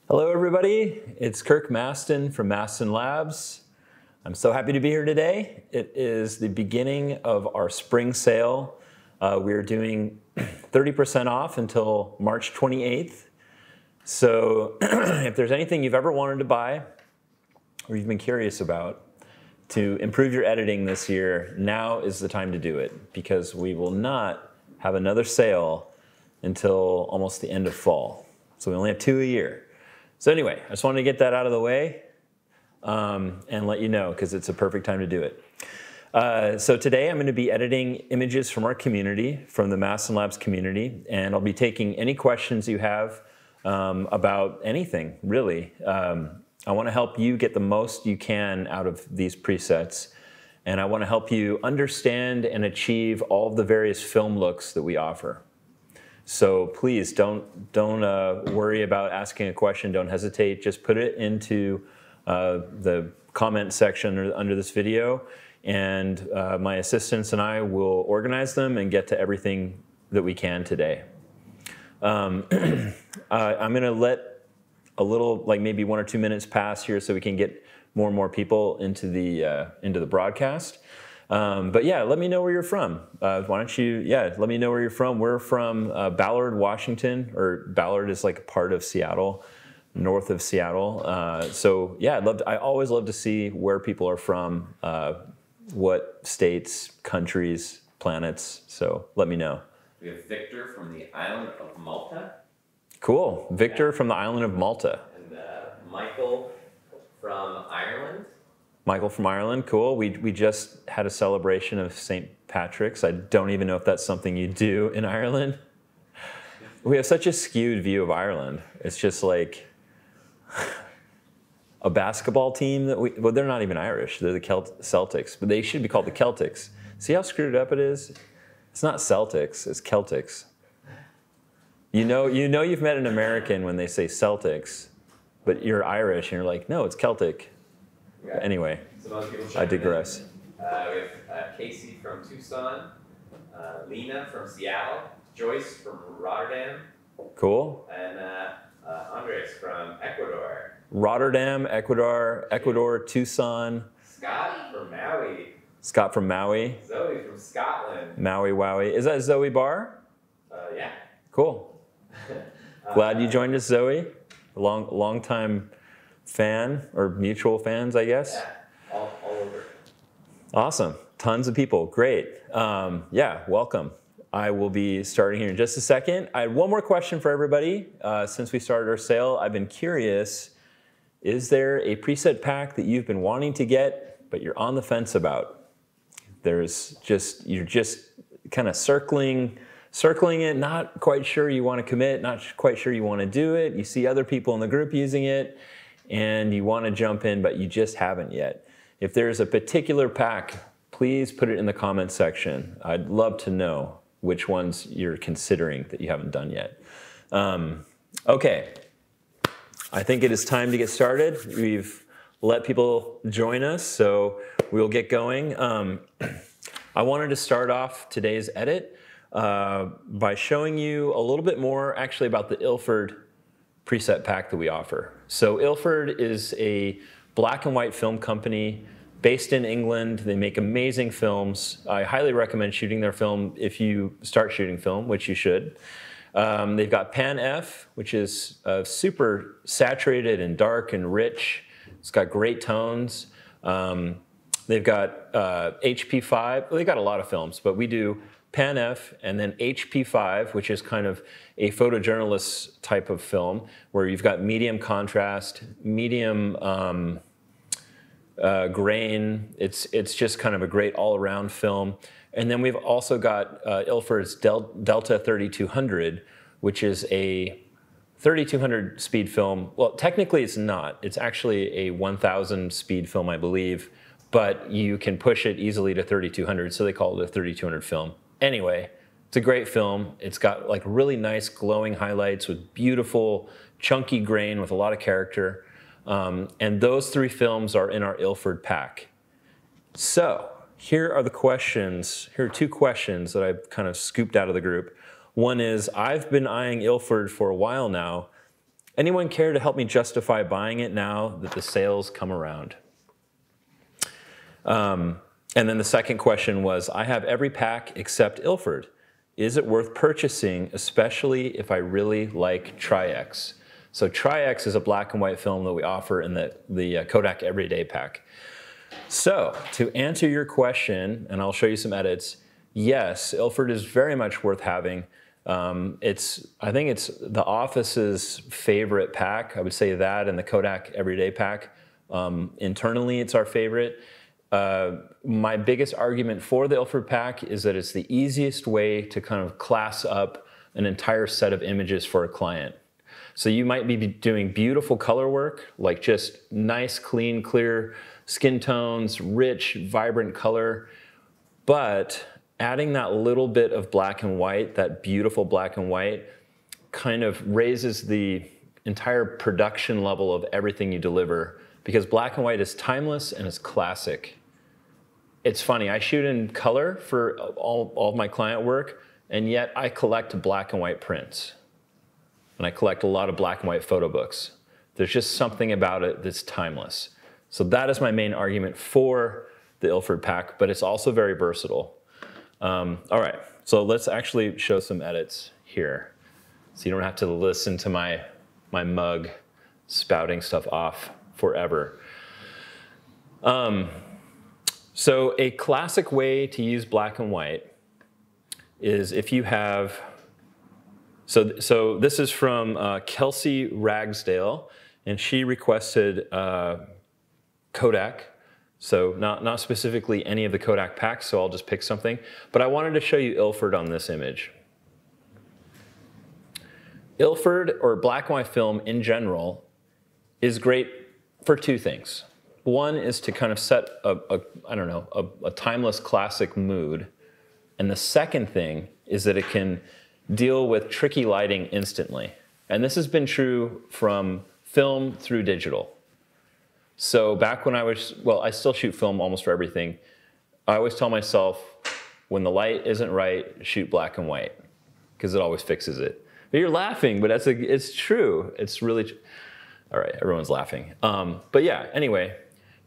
Hello everybody, it's Kirk Mastin from Mastin Labs. I'm so happy to be here today. It is the beginning of our spring sale. We're doing 30% off until March 28th. So if there's anything you've ever wanted to buy or you've been curious about to improve your editing this year, now is the time to do it because we will not have another sale until almost the end of fall. So we only have 2 a year. So anyway, I just wanted to get that out of the way and let you know because it's a perfect time to do it. So today I'm going to be editing images from our community, from the Mastin Labs community, and I'll be taking any questions you have about anything, really. I want to help you get the most you can out of these presets, and I want to help you understand and achieve all of the various film looks that we offer. So please don't worry about asking a question. Don't hesitate. Just put it into the comment section under this video, and my assistants and I will organize them and get to everything that we can today. I'm going to let a little, like maybe 1 or 2 minutes pass here, so we can get more and more people into the broadcast. But yeah, let me know where you're from. Why don't you, let me know where you're from. We're from Ballard, Washington, or Ballard is like a part of Seattle, north of Seattle. So yeah, I always love to see where people are from, what states, countries, planets. So let me know. We have Victor from the island of Malta. Cool. Victor from the island of Malta. And Michael from Ireland. Michael from Ireland, cool. We just had a celebration of St. Patrick's. I don't even know if that's something you do in Ireland. We have such a skewed view of Ireland. It's just like a basketball team that well, they're not even Irish. They're the Celtics, but they should be called the Celtics. See how screwed up it is? It's not Celtics, it's Celtics. You know you've met an American when they say Celtics, but you're Irish and you're like, no, it's Celtic. Okay. Anyway, I digress. We have Casey from Tucson, Lena from Seattle, Joyce from Rotterdam. Cool. And Andres from Ecuador. Rotterdam, Ecuador, Tucson. Scott from Maui. Scott from Maui. Zoe from Scotland. Maui Wowie. Is that Zoe Barr? Yeah. Cool. Glad you joined us, Zoe. A long time fan, or mutual fans, I guess. Yeah, all over. Awesome. Tons of people. Great. Yeah, welcome. I will be starting here in just a second. I had one more question for everybody. Since we started our sale, I've been curious, is there a preset pack that you've been wanting to get, but you're on the fence about? You're just kind of circling it, not quite sure you want to commit, not quite sure you want to do it. You see other people in the group using it, and you want to jump in, but you just haven't yet. If there's a particular pack, please put it in the comments section. I'd love to know which ones you're considering that you haven't done yet. Okay, I think it is time to get started. We've let people join us, so we'll get going. I wanted to start off today's edit by showing you a little bit more actually about the Ilford preset pack that we offer. So Ilford is a black and white film company based in England. They make amazing films. I highly recommend shooting their film if you start shooting film, which you should. They've got Pan F, which is super saturated and dark and rich. It's got great tones. They've got HP5. Well, they've got a lot of films, but we do Pan F and then HP5, which is kind of a photojournalist type of film where you've got medium contrast, medium grain. It's just kind of a great all-around film. And then we've also got Ilford's Delta 3200, which is a 3200 speed film. Well, technically it's not. It's actually a 1000 speed film, I believe, but you can push it easily to 3200, so they call it a 3200 film. Anyway, it's a great film. It's got like really nice glowing highlights with beautiful chunky grain with a lot of character. And those 3 films are in our Ilford pack. So here are the questions. Here are 2 questions that I've kind of scooped out of the group. One is, I've been eyeing Ilford for a while now, Anyone care to help me justify buying it now that the sales come around? And then the second question was, I have every pack except Ilford. Is it worth purchasing, especially if I really like Tri-X? So Tri-X is a black and white film that we offer in the Kodak Everyday Pack. So to answer your question, and I'll show you some edits, yes, Ilford is very much worth having. I think it's the office's favorite pack. I would say that and the Kodak Everyday Pack. Internally, it's our favorite. My biggest argument for the Ilford pack is that it's the easiest way to kind of class up an entire set of images for a client. So you might be doing beautiful color work, like just nice, clean, clear skin tones, rich, vibrant color, but adding that little bit of black and white, that beautiful black and white, kind of raises the entire production level of everything you deliver, because black and white is timeless and it's classic. It's funny, I shoot in color for all of my client work, and yet I collect black and white prints. And I collect a lot of black and white photo books. There's just something about it that's timeless. So that is my main argument for the Ilford pack, but it's also very versatile. All right, so let's actually show some edits here. So you don't have to listen to my mug spouting stuff off forever. So a classic way to use black and white is if you have, so this is from Kelsey Ragsdale, and she requested Kodak. So not specifically any of the Kodak packs, so I'll just pick something. But I wanted to show you Ilford on this image. Ilford, or black and white film in general, is great for two things. One is to kind of set a timeless classic mood. And the second thing is that it can deal with tricky lighting instantly. And this has been true from film through digital. So back when I still shoot film almost for everything. I always tell myself, when the light isn't right, shoot black and white, because it always fixes it. But you're laughing, but it's true. It's really, all right, everyone's laughing. But yeah, anyway,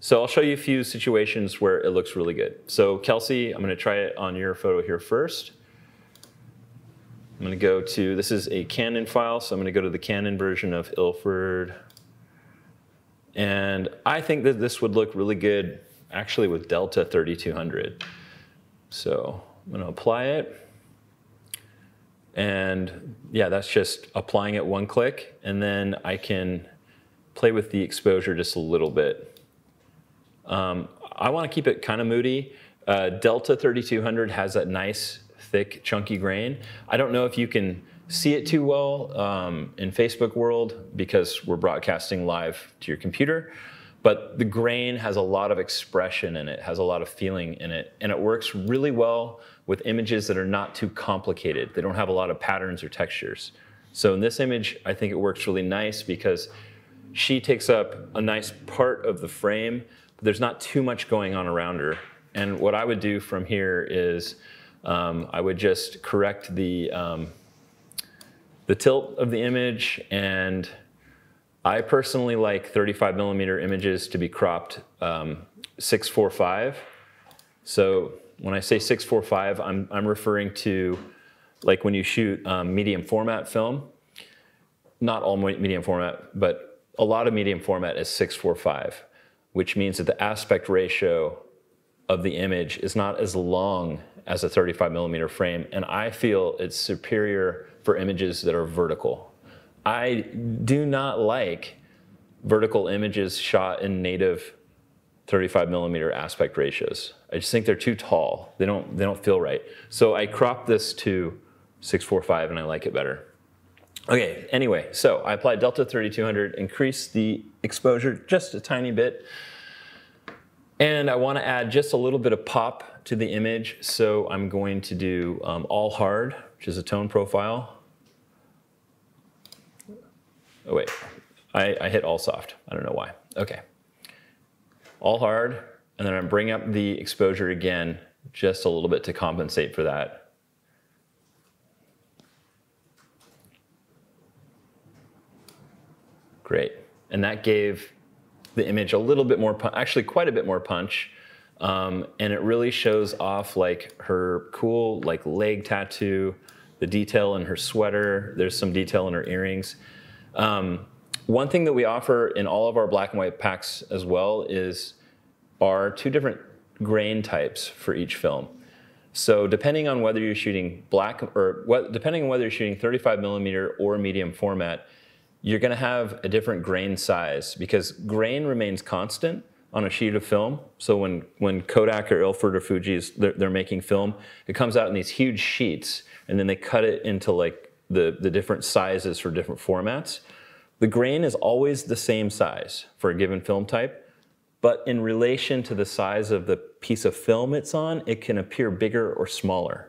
so I'll show you a few situations where it looks really good. So Kelsey, I'm gonna try it on your photo here first. I'm gonna go to, this is a Canon file, so I'm gonna go to the Canon version of Ilford. And I think that this would look really good actually with Delta 3200. So I'm gonna apply it. And yeah, that's just applying it one click, and then I can play with the exposure just a little bit. I wanna keep it kind of moody. Delta 3200 has that nice, thick, chunky grain. I don't know if you can see it too well in Facebook world because we're broadcasting live to your computer, but the grain has a lot of expression in it, has a lot of feeling in it, and it works really well with images that are not too complicated. They don't have a lot of patterns or textures. So in this image, I think it works really nice because she takes up a nice part of the frame, but there's not too much going on around her. And what I would do from here is I would just correct the tilt of the image, and I personally like 35mm images to be cropped 6:4:5. So when I say 6:4:5, I'm referring to like when you shoot medium format film. Not all medium format, but a lot of medium format is 6:4:5, which means that the aspect ratio of the image is not as long as a 35mm frame, and I feel it's superior for images that are vertical. I do not like vertical images shot in native 35mm aspect ratios. I just think they're too tall. They don't feel right. So I cropped this to 6:4:5 and I like it better. Okay, anyway, so I applied Delta 3200, increased the exposure just a tiny bit, and I want to add just a little bit of pop to the image, so I'm going to do all hard, which is a tone profile. Oh wait, I hit all soft. I don't know why. Okay. All hard, and then I'm bringing up the exposure again, just a little bit to compensate for that. Great. And that gave the image a little bit more, actually quite a bit more punch. And it really shows off like her cool like leg tattoo, the detail in her sweater. There's some detail in her earrings. One thing that we offer in all of our black and white packs as well are 2 different grain types for each film. So depending on whether you're shooting depending on whether you're shooting 35mm or medium format, you're going to have a different grain size because grain remains constant on a sheet of film. So when Kodak or Ilford or Fuji they're making film, it comes out in these huge sheets, and then they cut it into like the different sizes for different formats. The grain is always the same size for a given film type, but in relation to the size of the piece of film it's on, it can appear bigger or smaller.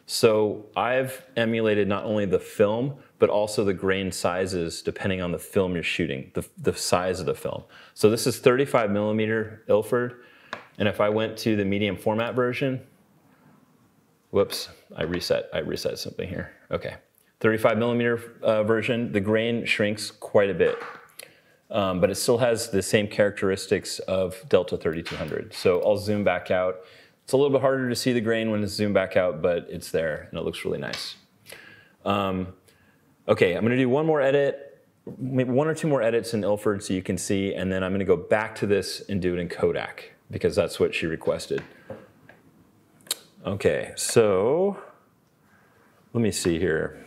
So I've emulated not only the film, but also the grain sizes depending on the film you're shooting, the size of the film. So this is 35mm Ilford, and if I went to the medium format version, whoops, I reset something here. Okay, 35mm version, the grain shrinks quite a bit. But it still has the same characteristics of Delta 3200. So I'll zoom back out. It's a little bit harder to see the grain when it's zoomed back out, but it's there and it looks really nice. Okay, I'm gonna do one more edit, maybe 1 or 2 more edits in Ilford so you can see, and then I'm gonna go back to this and do it in Kodak because that's what she requested. Okay, so let me see here.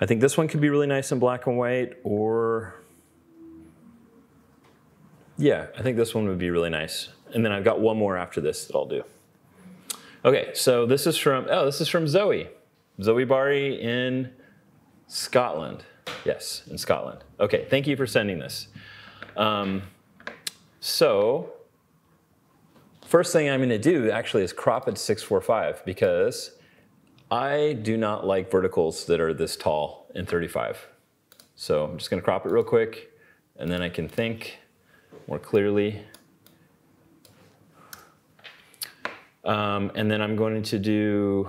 I think this one could be really nice in black and white, or yeah, I think this one would be really nice. And then I've got one more after this that I'll do. Okay, so this is from Zoe. Zoe Bari in Scotland. Yes, in Scotland. Okay, thank you for sending this. So first thing I'm gonna do actually is crop it to 645 because I do not like verticals that are this tall in 35. So I'm just gonna crop it real quick and then I can think more clearly. And then I'm going to do,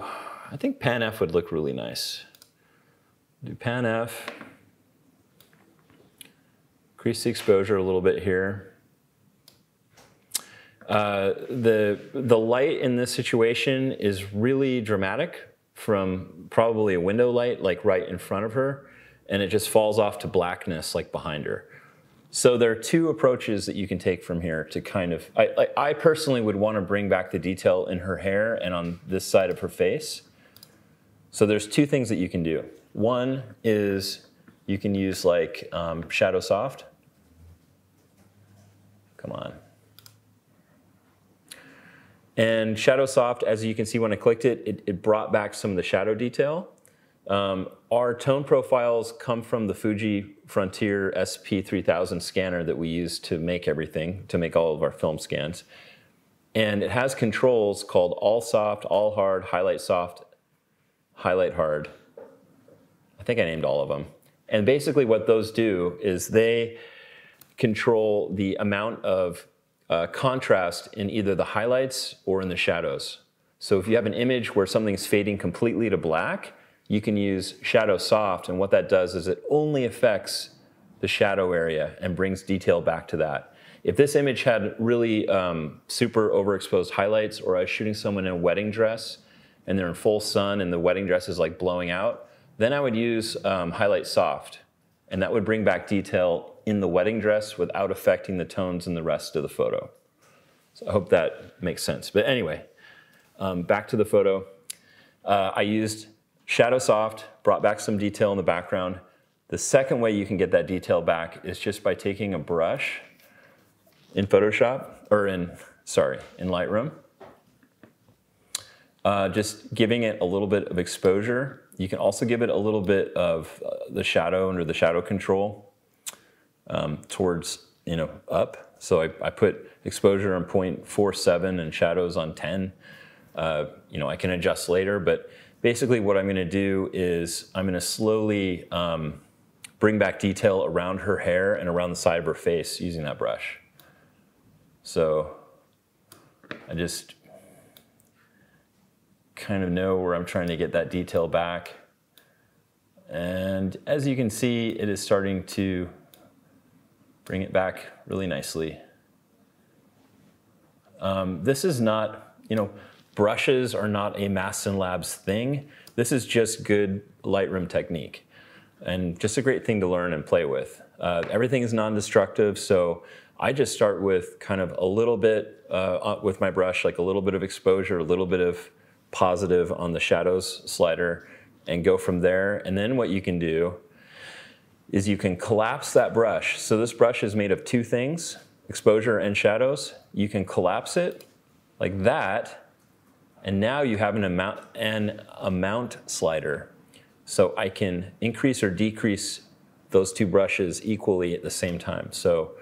I think Pan F would look really nice. Do Pan F, increase the exposure a little bit here. The light in this situation is really dramatic from probably a window light like right in front of her, and it just falls off to blackness like behind her. So there are 2 approaches that you can take from here to kind of, I personally would want to bring back the detail in her hair and on this side of her face. So there's 2 things that you can do. One is you can use like Shadow Soft. Come on. And Shadow Soft, as you can see when I clicked it, it brought back some of the shadow detail. Our tone profiles come from the Fuji Frontier SP3000 scanner that we use to make everything, to make all of our film scans. And it has controls called All Soft, All Hard, Highlight Soft, Highlight Hard. I think I named all of them. And basically what those do is they control the amount of contrast in either the highlights or in the shadows. So if you have an image where something's fading completely to black, you can use Shadow Soft, and what that does is it only affects the shadow area and brings detail back to that. If this image had really super overexposed highlights, or I was shooting someone in a wedding dress and they're in full sun and the wedding dress is like blowing out, then I would use Highlight Soft, and that would bring back detail in the wedding dress without affecting the tones in the rest of the photo. So I hope that makes sense. But anyway, back to the photo. I used Shadow Soft, brought back some detail in the background. The second way you can get that detail back is just by taking a brush in Photoshop, or in Lightroom. Just giving it a little bit of exposure. You can also give it a little bit of the shadow under the shadow control towards, up. So I put exposure on 0.47 and shadows on 10. I can adjust later, but basically what I'm gonna do is I'm gonna slowly bring back detail around her hair and around the side of her face using that brush. So I just kind of know where I'm trying to get that detail back. And as you can see, it is starting to bring it back really nicely. This is not, brushes are not a Mastin Labs thing. This is just good Lightroom technique and just a great thing to learn and play with. Everything is non-destructive, so I just start with kind of a little bit with my brush, like a little bit of exposure, a little bit of positive on the shadows slider, and go from there. And then what you can do is you can collapse that brush. So this brush is made of two things, exposure and shadows. You can collapse it like that, and now you have an amount slider. So I can increase or decrease those two brushes equally at the same time. So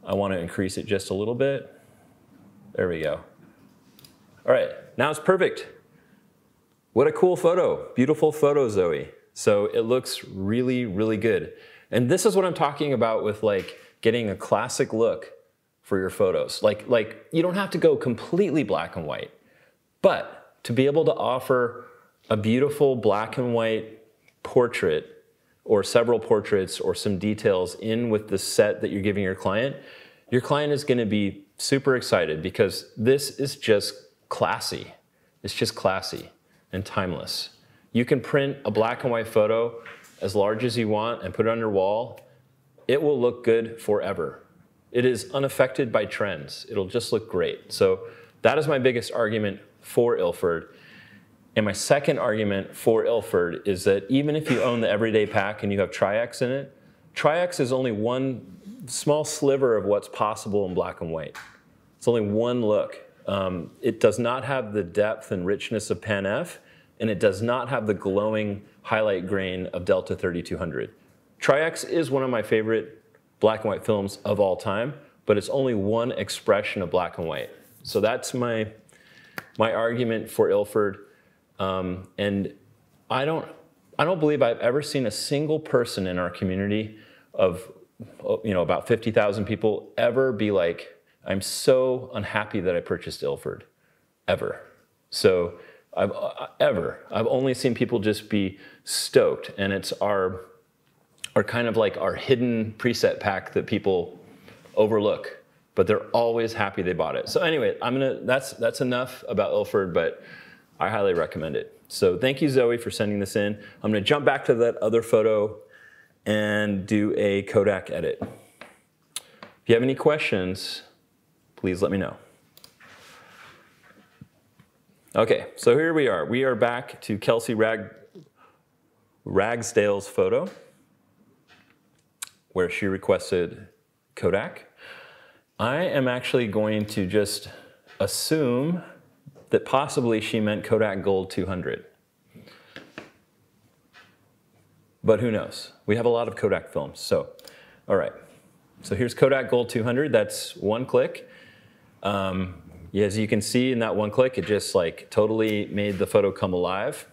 I want to increase it just a little bit. There we go. All right, now it's perfect. What a cool photo. Beautiful photo, Zoe. So it looks really, really good. And this is what I'm talking about with like getting a classic look for your photos. Like you don't have to go completely black and white, but to be able to offer a beautiful black and white portrait or several portraits or some details in with the set that you're giving your client is going to be super excited because this is just classy. It's just classy and timeless. You can print a black and white photo as large as you want and put it on your wall. It will look good forever. It is unaffected by trends. It'll just look great. So that is my biggest argument for Ilford. And my second argument for Ilford is that even if you own the everyday pack and you have Tri-X in it, Tri-X is only one small sliver of what's possible in black and white. It's only one look. It does not have the depth and richness of Pan F, and it does not have the glowing highlight grain of Delta 3200. Tri-X is one of my favorite black and white films of all time, but it's only one expression of black and white. So that's my argument for Ilford. And I don't believe I've ever seen a single person in our community of about 50,000 people ever be like, I'm so unhappy that I purchased Ilford, ever. So I've only seen people just be stoked, and it's our kind of like our hidden preset pack that people overlook, but they're always happy they bought it. So anyway, that's enough about Ilford, but I highly recommend it. So thank you, Zoe, for sending this in. I'm gonna jump back to that other photo and do a Kodak edit. If you have any questions, please let me know. Okay, so here we are. We are back to Kelsey Ragsdale's photo, where she requested Kodak. I am actually going to just assume that possibly she meant Kodak Gold 200. But who knows? We have a lot of Kodak films, so, all right. So here's Kodak Gold 200, that's one click. As you can see in that one click, it just like totally made the photo come alive.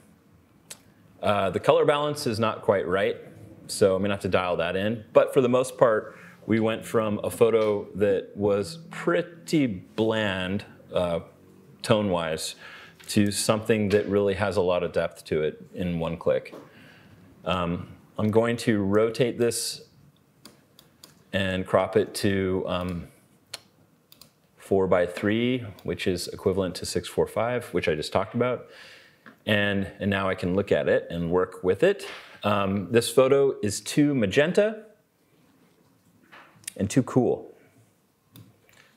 The color balance is not quite right, so I'm gonna have to dial that in. But for the most part, we went from a photo that was pretty bland, tone-wise, to something that really has a lot of depth to it in one click. I'm going to rotate this and crop it to 4:3, which is equivalent to 645, which I just talked about. And now I can look at it and work with it. This photo is too magenta and too cool.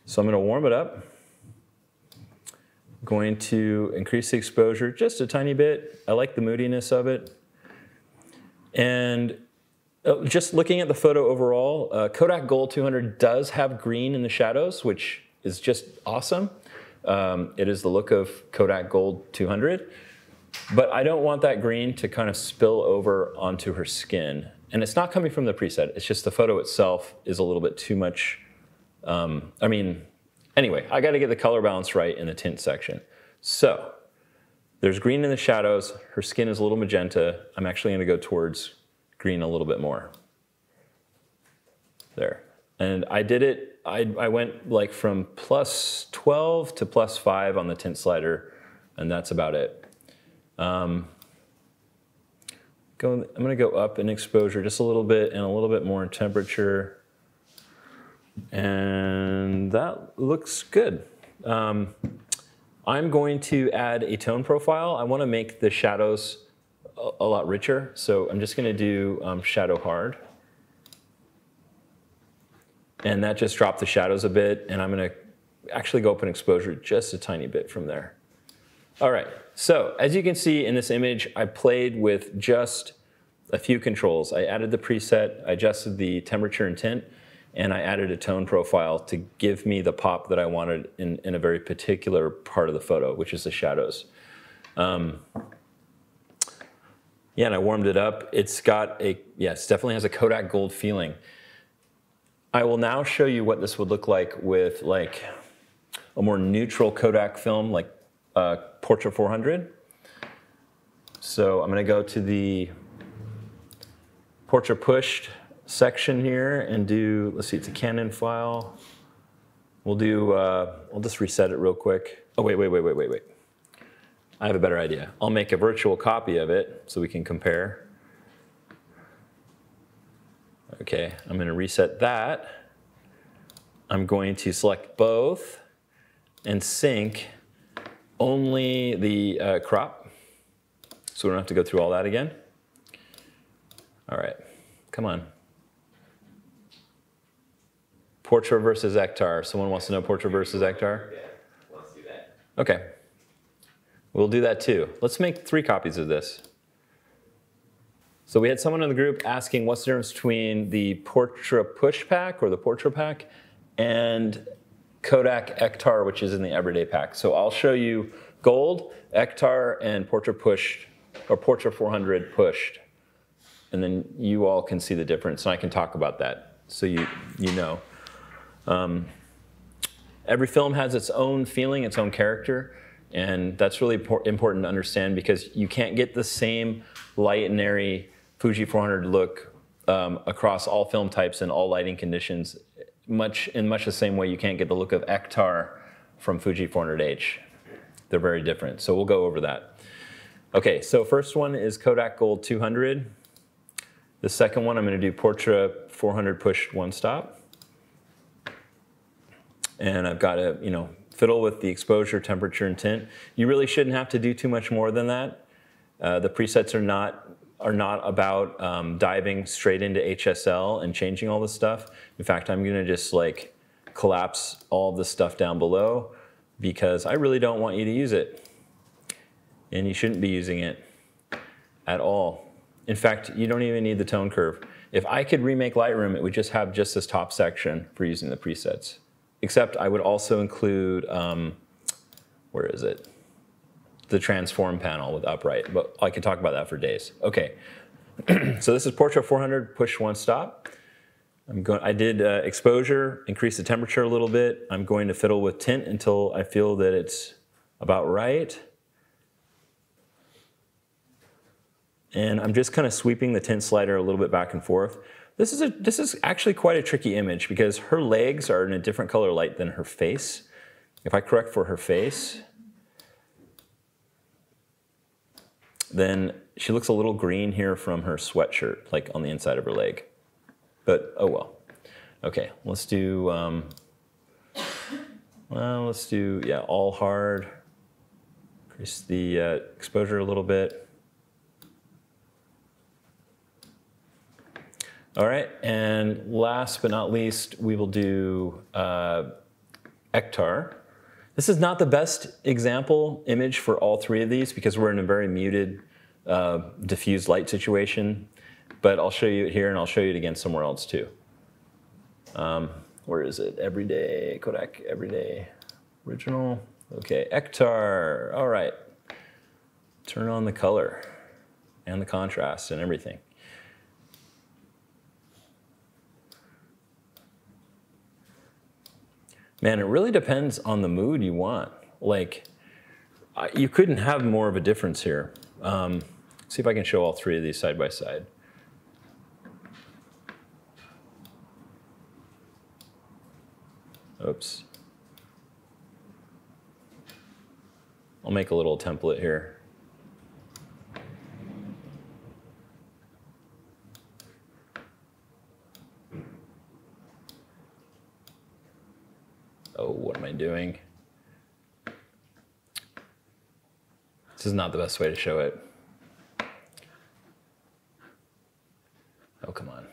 So I'm going to warm it up. Going to increase the exposure just a tiny bit. I like the moodiness of it. And just looking at the photo overall, Kodak Gold 200 does have green in the shadows, which is just awesome. It is the look of Kodak Gold 200. But I don't want that green to kind of spill over onto her skin. And it's not coming from the preset. It's just the photo itself is a little bit too much. Anyway, I got to get the color balance right in the tint section. So there's green in the shadows. Her skin is a little magenta. I'm actually going to go towards green a little bit more. There. And I did it, I went like from +12 to +5 on the tint slider, and that's about it. I'm gonna go up in exposure just a little bit and a little bit more in temperature. And that looks good. I'm going to add a tone profile. I want to make the shadows a lot richer, so I'm just going to do shadow hard. And that just dropped the shadows a bit, and I'm going to actually go up in exposure just a tiny bit from there. All right, so as you can see in this image, I played with just a few controls. I added the preset, I adjusted the temperature and tint, and I added a tone profile to give me the pop that I wanted in a very particular part of the photo, which is the shadows. Yeah, and I warmed it up. It's got a, yes, definitely has a Kodak Gold feeling. I will now show you what this would look like with like a more neutral Kodak film, like Portrait 400. So I'm gonna go to the Portrait Pushed section here and do, let's see, it's a Canon file. We'll do, I'll just reset it real quick. Oh, wait. I have a better idea. I'll make a virtual copy of it so we can compare. Okay, I'm gonna reset that. I'm going to select both and sync only the crop, so we don't have to go through all that again. All right, come on. Portrait versus Akhtar. Someone wants to know Portrait versus Akhtar? Yeah, let's do that. Okay, we'll do that too. Let's make 3 copies of this. So we had someone in the group asking what's the difference between the Portrait Push pack or the Portrait pack and Kodak Akhtar, which is in the Everyday pack. So I'll show you Gold, Akhtar, and Portrait Pushed, or Portrait 400 Pushed. And then you all can see the difference, and I can talk about that so you know. Every film has its own feeling, its own character, and that's really important to understand because you can't get the same light and airy Fuji 400 look across all film types and all lighting conditions in much the same way you can't get the look of Akhtar from Fuji 400H. They're very different, so we'll go over that. Okay, so first one is Kodak Gold 200. The second one I'm going to do Portrait 400 Pushed one stop. And I've got to, fiddle with the exposure, temperature, and tint. You really shouldn't have to do too much more than that. The presets are not about diving straight into HSL and changing all this stuff. In fact, I'm going to just like collapse all the stuff down below because I really don't want you to use it. And you shouldn't be using it at all. In fact, you don't even need the tone curve. If I could remake Lightroom, it would just have just this top section for using the presets. Except I would also include, where is it? The transform panel with upright, but I could talk about that for days. Okay, so this is Portrait 400 Push one stop. I did exposure, increase the temperature a little bit. I'm going to fiddle with tint until I feel that it's about right. And I'm just kind of sweeping the tint slider a little bit back and forth. This is actually quite a tricky image because her legs are in a different color light than her face. If I correct for her face, then she looks a little green here from her sweatshirt, like on the inside of her leg. But oh well. Okay, let's do, all hard. Increase the exposure a little bit. All right, and last but not least, we will do Akhtar. This is not the best example image for all 3 of these because we're in a very muted, diffused light situation, but I'll show you it here and I'll show you it again somewhere else too. Where is it? Everyday, Kodak Everyday, original. Okay, Akhtar, all right. Turn on the color and the contrast and everything. Man, it really depends on the mood you want. Like, you couldn't have more of a difference here. See if I can show all 3 of these side by side. Oops. I'll make a little template here. Oh, what am I doing? This is not the best way to show it. Oh, come on.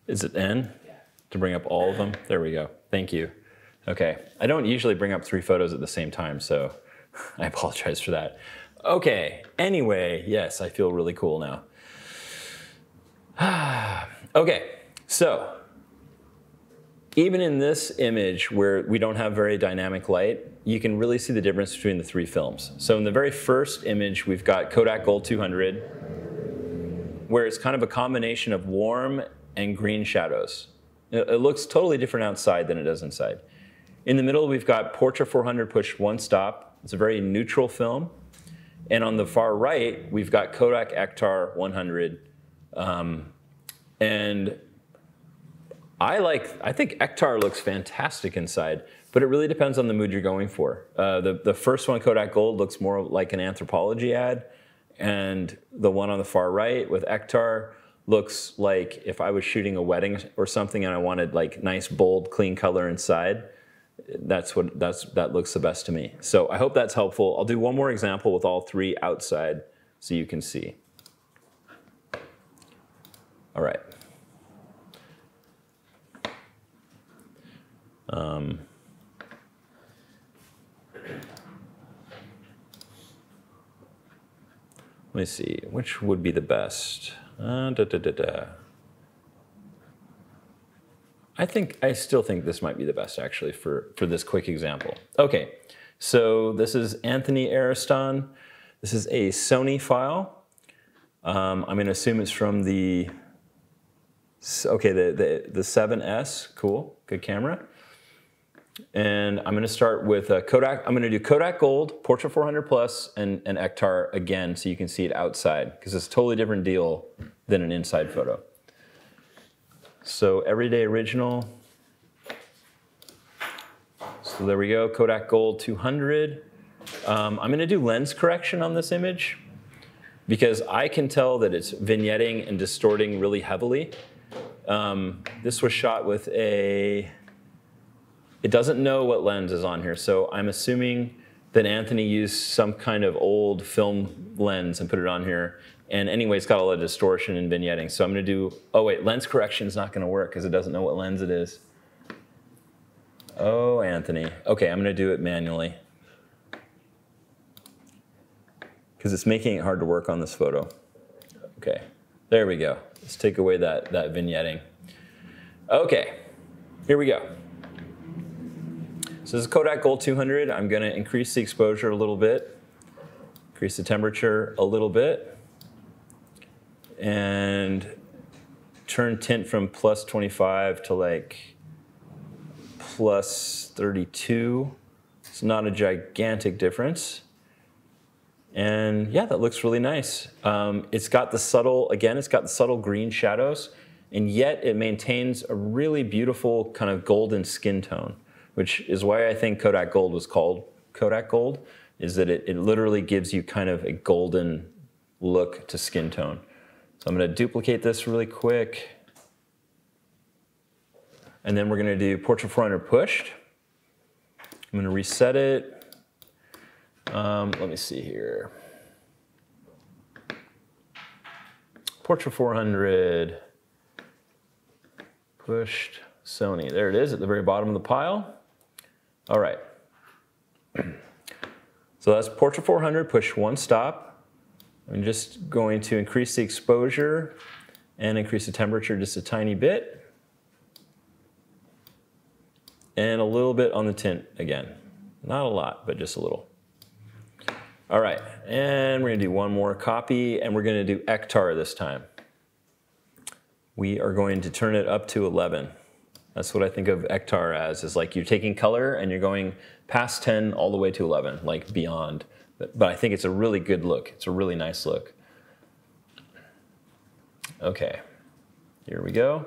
Is it N? Yeah. To bring up all of them? There we go. Thank you. Okay. I don't usually bring up 3 photos at the same time, so I apologize for that. Okay. Anyway, yes, I feel really cool now. Okay. So, even in this image where we don't have very dynamic light, you can really see the difference between the 3 films. So in the very first image, we've got Kodak Gold 200, where it's kind of a combination of warm and green shadows. It looks totally different outside than it does inside. In the middle, we've got Portra 400 push 1 stop. It's a very neutral film. And on the far right, we've got Kodak Akhtar 100. And I think Akhtar looks fantastic inside, but it really depends on the mood you're going for. The first one, Kodak Gold, looks more like an anthropology ad, and the one on the far right with Akhtar looks like if I was shooting a wedding or something and I wanted like nice, bold, clean color inside. That looks the best to me. So I hope that's helpful. I'll do one more example with all 3 outside so you can see. All right. Let me see, which would be the best? I still think this might be the best actually for this quick example. Okay, so this is Anthony Ariston. This is a Sony file. I'm going to assume it's from the 7S. Cool, good camera. And I'm going to start with Kodak. I'm going to do Kodak Gold, Portra 400 Plus, and Akhtar again so you can see it outside because it's a totally different deal than an inside photo. So Everyday Original. So there we go, Kodak Gold 200. I'm going to do lens correction on this image because I can tell that it's vignetting and distorting really heavily. This was shot with it doesn't know what lens is on here, so I'm assuming that Anthony used some kind of old film lens and put it on here. And anyway, it's got a lot of distortion and vignetting. So I'm going to do, oh wait, lens correction is not going to work because it doesn't know what lens it is. Oh, Anthony. Okay, I'm going to do it manually because it's making it hard to work on this photo. Okay, there we go. Let's take away that vignetting. Okay, here we go. So this is Kodak Gold 200. I'm going to increase the exposure a little bit, increase the temperature a little bit, and turn tint from plus 25 to like plus 32. It's not a gigantic difference. And yeah, that looks really nice. It's got the subtle, again, it's got the subtle green shadows, and yet it maintains a really beautiful kind of golden skin tone, which is why I think Kodak Gold was called Kodak Gold, is that it literally gives you kind of a golden look to skin tone. So I'm going to duplicate this really quick. And then we're going to do Portra 400 pushed. I'm going to reset it. Let me see here. Portra 400 pushed Sony. There it is at the very bottom of the pile. All right. So that's Portra 400 push 1 stop. I'm just going to increase the exposure and increase the temperature just a tiny bit. And a little bit on the tint again. Not a lot, but just a little. All right, and we're gonna do one more copy, and we're gonna do Akhtar this time. We are going to turn it up to 11. That's what I think of Akhtar as, is like you're taking color and you're going past 10 all the way to 11, like beyond. But I think it's a really good look. It's a really nice look. Okay, here we go.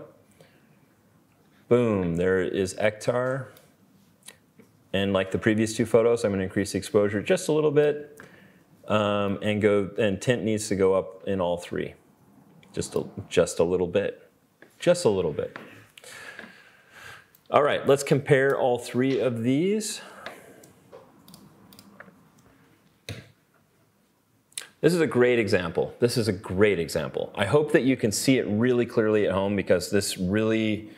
Boom, there is Akhtar. And like the previous 2 photos, I'm gonna increase the exposure just a little bit, and tint needs to go up in all 3. just a little bit, just a little bit. All right, let's compare all three of these. This is a great example. This is a great example. I hope that you can see it really clearly at home because this really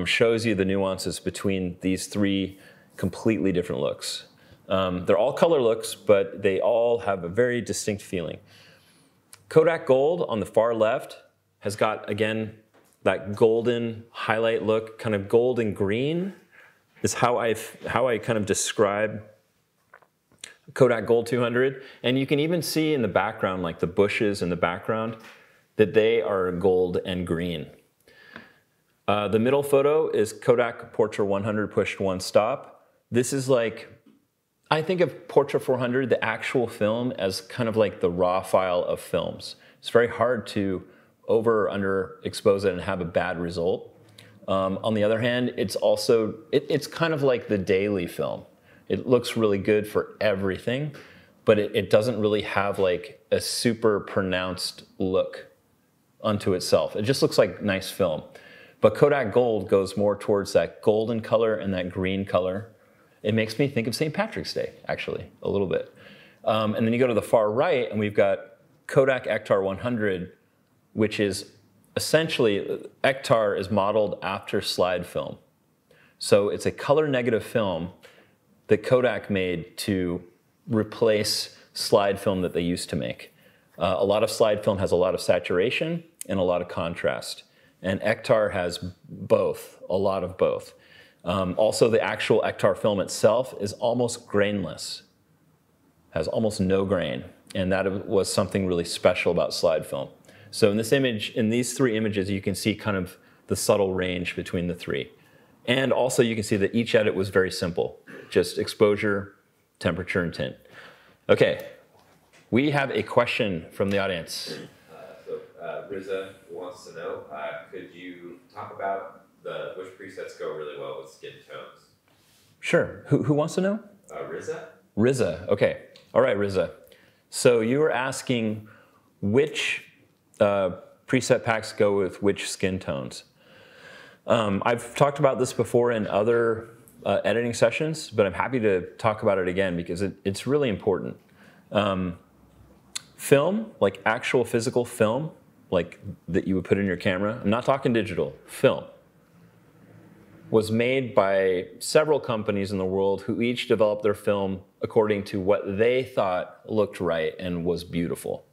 shows you the nuances between these three completely different looks. They're all color looks, but they all have a very distinct feeling. Kodak Gold on the far left has got, again, that golden highlight look, kind of gold and green is how I kind of describe Kodak Gold 200. And you can even see in the background, like the bushes in the background, that they are gold and green. The middle photo is Kodak Portra 100 push to one stop. This is like, I think of Portra 400, the actual film, as kind of like the raw file of films. It's very hard to over or under expose it and have a bad result. On the other hand, it's also, it's kind of like the daily film. It looks really good for everything, but it doesn't really have like a super pronounced look unto itself. It just looks like nice film. But Kodak Gold goes more towards that golden color and that green color. It makes me think of St. Patrick's Day, actually, a little bit. And then you go to the far right, and we've got Kodak Akhtar 100, which is essentially, Akhtar is modeled after slide film. So it's a color negative film that Kodak made to replace slide film that they used to make. A lot of slide film has a lot of saturation and a lot of contrast. And Akhtar has both, a lot of both. Also, the actual Akhtar film itself is almost grainless, has almost no grain. And that was something really special about slide film. So in this image, in these three images, you can see kind of the subtle range between the three. And also you can see that each edit was very simple, just exposure, temperature, and tint. Okay, we have a question from the audience. Riza wants to know, could you talk about which presets go really well with skin tones? Sure. Who wants to know? Riza. Riza. Okay. All right, Riza. So you were asking which preset packs go with which skin tones. I've talked about this before in other editing sessions, but I'm happy to talk about it again because it's really important. Film, like actual physical film, like that you would put in your camera, I'm not talking digital, film, was made by several companies in the world who each developed their film according to what they thought looked right and was beautiful.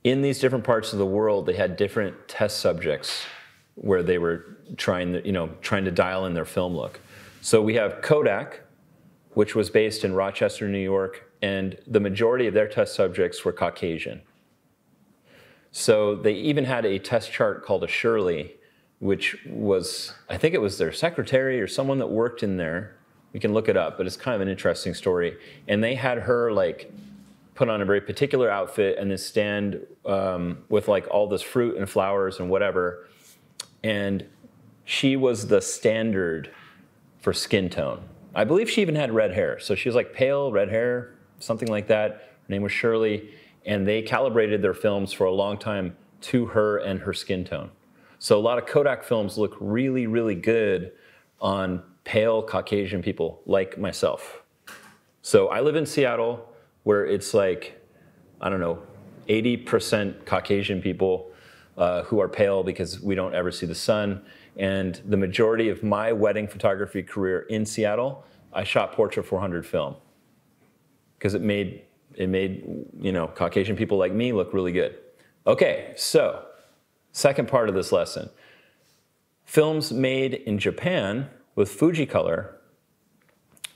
In these different parts of the world, they had different test subjects where they were trying to dial in their film look. So we have Kodak, which was based in Rochester, New York, and the majority of their test subjects were Caucasian. So they even had a test chart called a Shirley, which was, I think it was their secretary or someone that worked in there. We can look it up, but it's kind of an interesting story. And they had her like put on a very particular outfit and then stand with like all this fruit and flowers and whatever. And she was the standard for skin tone. I believe she even had red hair. So she was like pale, red hair, something like that. Her name was Shirley. And they calibrated their films for a long time to her and her skin tone. So a lot of Kodak films look really, really good on pale Caucasian people like myself. So I live in Seattle where it's like, I don't know, 80% Caucasian people who are pale because we don't ever see the sun. And the majority of my wedding photography career in Seattle, I shot Portra 400 film because it made Caucasian people like me look really good. Okay, so second part of this lesson. Films made in Japan with Fuji color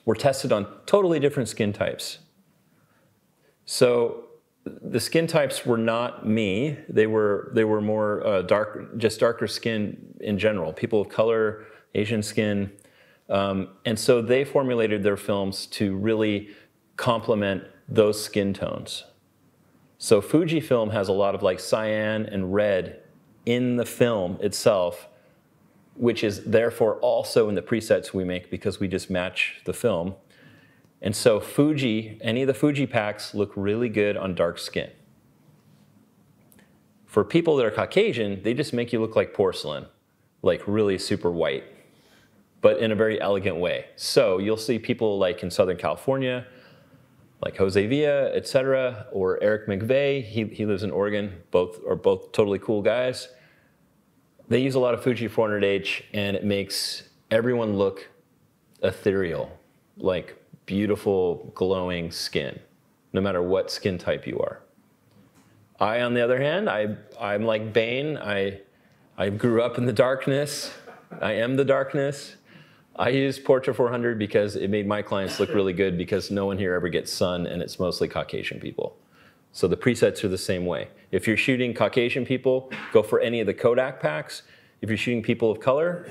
were tested on totally different skin types. So the skin types were not me. They were more darker skin in general. People of color, Asian skin. And so they formulated their films to really complement those skin tones. So Fujifilm has a lot of like cyan and red in the film itself, which is therefore also in the presets we make because we just match the film. And so Fuji, any of the Fuji packs look really good on dark skin. For people that are Caucasian, they just make you look like porcelain, like really super white, but in a very elegant way. So you'll see people like in Southern California, like Jose Villa, et cetera, or Eric McVeigh, he lives in Oregon, both totally cool guys. They use a lot of Fuji 400H, and it makes everyone look ethereal, like beautiful, glowing skin, no matter what skin type you are. I, on the other hand, I'm like Bane. I grew up in the darkness. I am the darkness. I use Portra 400 because it made my clients look really good, because no one here ever gets sun, and it's mostly Caucasian people. So the presets are the same way. If you're shooting Caucasian people, go for any of the Kodak packs. If you're shooting people of color,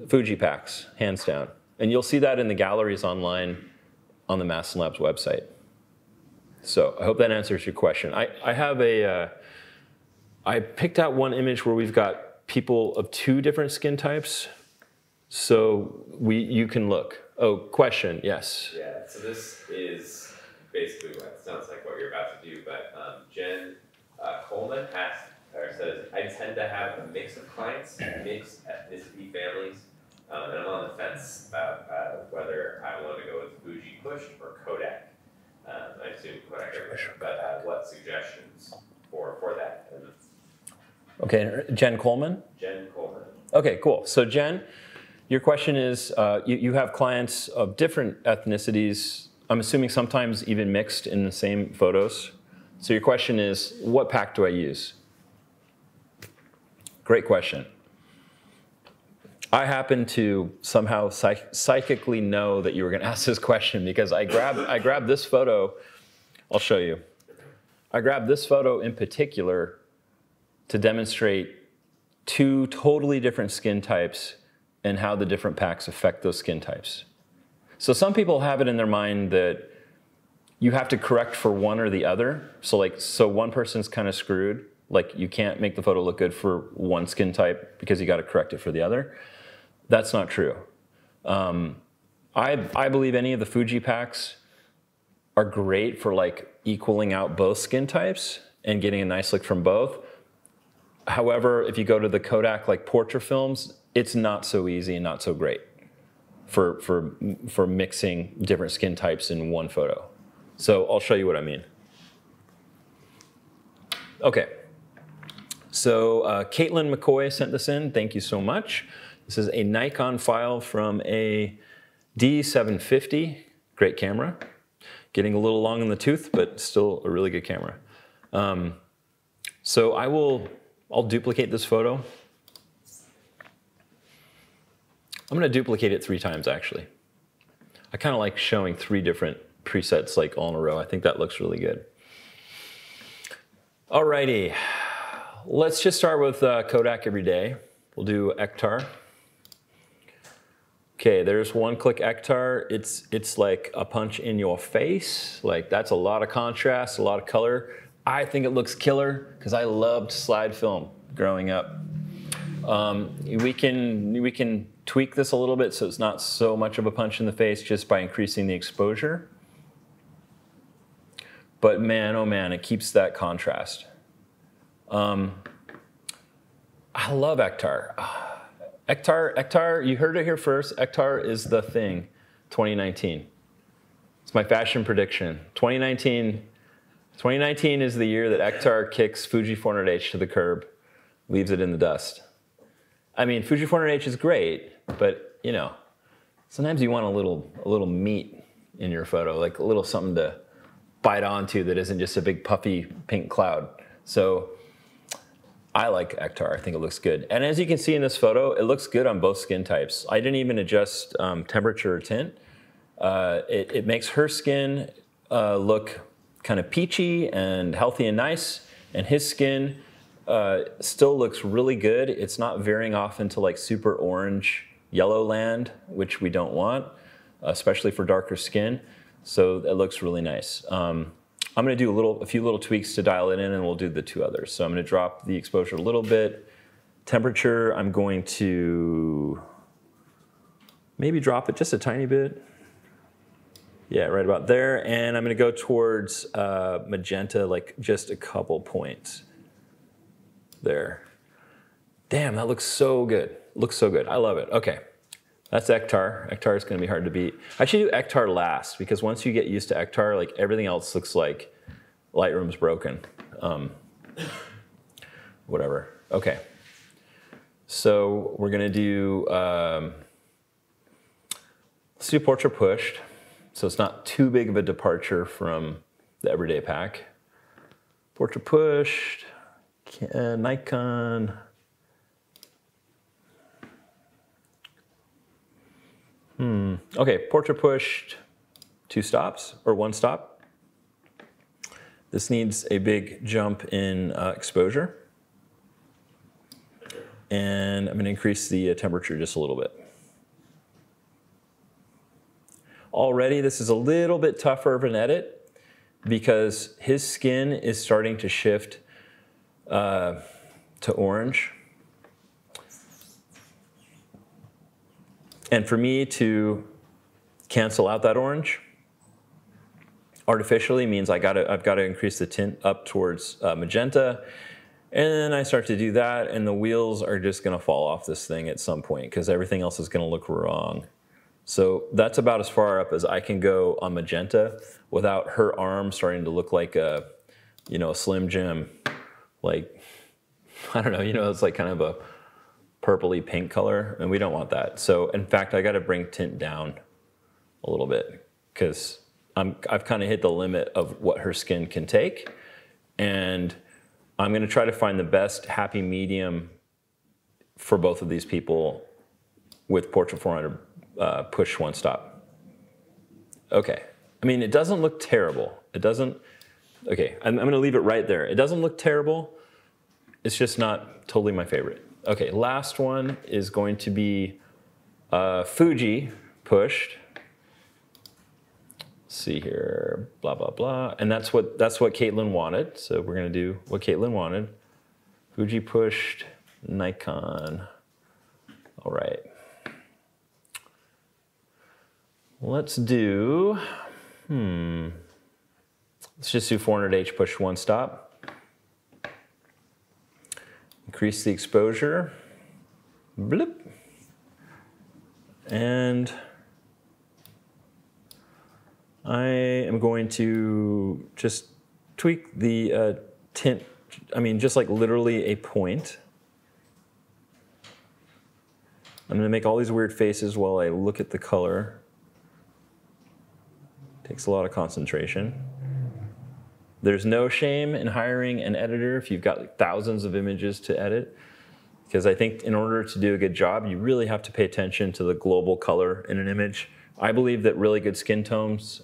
Fuji packs, hands down. And you'll see that in the galleries online on the Mastin Labs website. So I hope that answers your question. I picked out one image where we've got people of 2 different skin types. So you can look. Oh, question, yes. Yeah, so this is basically what sounds like what you're about to do, but Jen Coleman says, I tend to have a mix of clients, mixed ethnicity families, and I'm on the fence about whether I want to go with Fuji pushed or Kodak. I assume Kodak Akhtar, but what suggestions for that? Okay, Jen Coleman? Jen Coleman. Okay, cool. So Jen, your question is, you have clients of different ethnicities, I'm assuming sometimes even mixed in the same photos. So your question is, what pack do I use? Great question. I happen to somehow psychically know that you were going to ask this question, because I grabbed this photo. I'll show you. I grabbed this photo in particular to demonstrate 2 totally different skin types and how the different packs affect those skin types. So some people have it in their mind that you have to correct for one or the other. So one person's kind of screwed. Like, you can't make the photo look good for one skin type because you got to correct it for the other. That's not true. I believe any of the Fuji packs are great for like equaling out both skin types and getting a nice look from both. However, if you go to the Kodak like portrait films, it's not so easy and not so great for mixing different skin types in one photo. So I'll show you what I mean. Okay. So Caitlin McCoy sent this in. Thank you so much. This is a Nikon file from a D750. Great camera. Getting a little long in the tooth, but still a really good camera. So I'll duplicate this photo. I'm going to duplicate it 3 times, actually. I kind of like showing 3 different presets like all in a row. I think that looks really good. Alrighty, let's just start with Kodak every day. We'll do Akhtar. Okay, there's one-click Akhtar. It's like a punch in your face. Like, that's a lot of contrast, a lot of color. I think it looks killer because I loved slide film growing up. We can tweak this a little bit so it's not so much of a punch in the face just by increasing the exposure. But man, oh man, it keeps that contrast. I love Akhtar. Akhtar, you heard it here first. Akhtar is the thing, 2019. It's my fashion prediction. 2019 is the year that Akhtar kicks Fuji 400H to the curb, leaves it in the dust. I mean, Fuji 400H is great, but you know, sometimes you want a little meat in your photo, like a little something to bite onto that isn't just a big puffy pink cloud. So I like Akhtar. I think it looks good. And as you can see in this photo, it looks good on both skin types. I didn't even adjust temperature or tint. It makes her skin look kind of peachy and healthy and nice, and his skin still looks really good. It's not veering off into like super orange yellow land, which we don't want, especially for darker skin. So it looks really nice. I'm going to do a few little tweaks to dial it in, and we'll do the 2 others. So I'm going to drop the exposure a little bit. Temperature, I'm going to maybe drop it just a tiny bit. Yeah, right about there. And I'm going to go towards magenta, like just a couple points. there. Damn, that looks so good. Looks so good. I love it. Okay, that's Akhtar. Akhtar is going to be hard to beat. I should do Akhtar last because once you get used to Akhtar, like everything else looks like Lightroom's broken. Whatever. Okay. So we're going to do, let's do portrait pushed. So it's not too big of a departure from the everyday pack. Portrait pushed, Nikon. Okay, portrait pushed, 2 stops or 1 stop. This needs a big jump in exposure. And I'm going to increase the temperature just a little bit. Already, this is a little bit tougher of an edit because his skin is starting to shift to orange. And for me to cancel out that orange artificially means I've got to increase the tint up towards magenta. And then I start to do that, and the wheels are just going to fall off this thing at some point because everything else is going to look wrong. So that's about as far up as I can go on magenta without her arm starting to look like a, a Slim Jim, like, I don't know, it's like kind of a purpley pink color, and we don't want that. So in fact, I got to bring tint down a little bit because I've kind of hit the limit of what her skin can take, and I'm going to try to find the best happy medium for both of these people with Portrait 400 push 1 stop. Okay. I mean, it doesn't look terrible. It doesn't, okay, I'm going to leave it right there. It doesn't look terrible. It's just not totally my favorite. Okay, last one is going to be Fuji pushed. Let's see here, blah, blah, blah. And that's what Caitlin wanted. So we're going to do what Caitlin wanted. Fuji pushed, Nikon. All right. Let's do, let's just do 400H push 1 stop. Increase the exposure. Blip. And I am going to just tweak the tint, just like literally a point. I'm gonna make all these weird faces while I look at the color. Takes a lot of concentration. There's no shame in hiring an editor if you've got like thousands of images to edit, because I think in order to do a good job, you really have to pay attention to the global color in an image. I believe that really good skin tones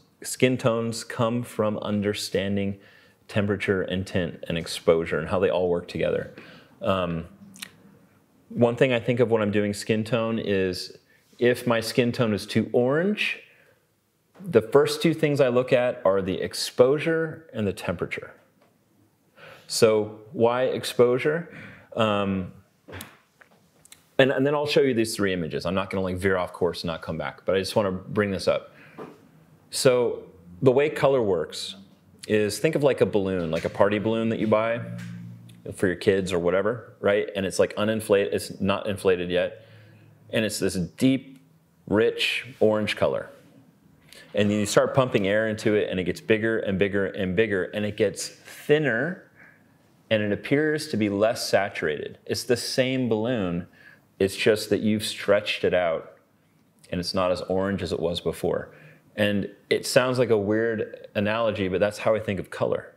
come from understanding temperature and tint and exposure and how they all work together. One thing I think of when I'm doing skin tone is if my skin tone is too orange, the first 2 things I look at are the exposure and the temperature. So why exposure? And then I'll show you these 3 images. I'm not going to like veer off course and not come back, but I just want to bring this up. So the way color works is think of like a balloon, like a party balloon that you buy for your kids or whatever, right? And it's like uninflated, it's not inflated yet. And it's this deep, rich orange color. And then you start pumping air into it and it gets bigger and bigger and bigger and it gets thinner and it appears to be less saturated. It's the same balloon, it's just that you've stretched it out and it's not as orange as it was before. And it sounds like a weird analogy, but that's how I think of color.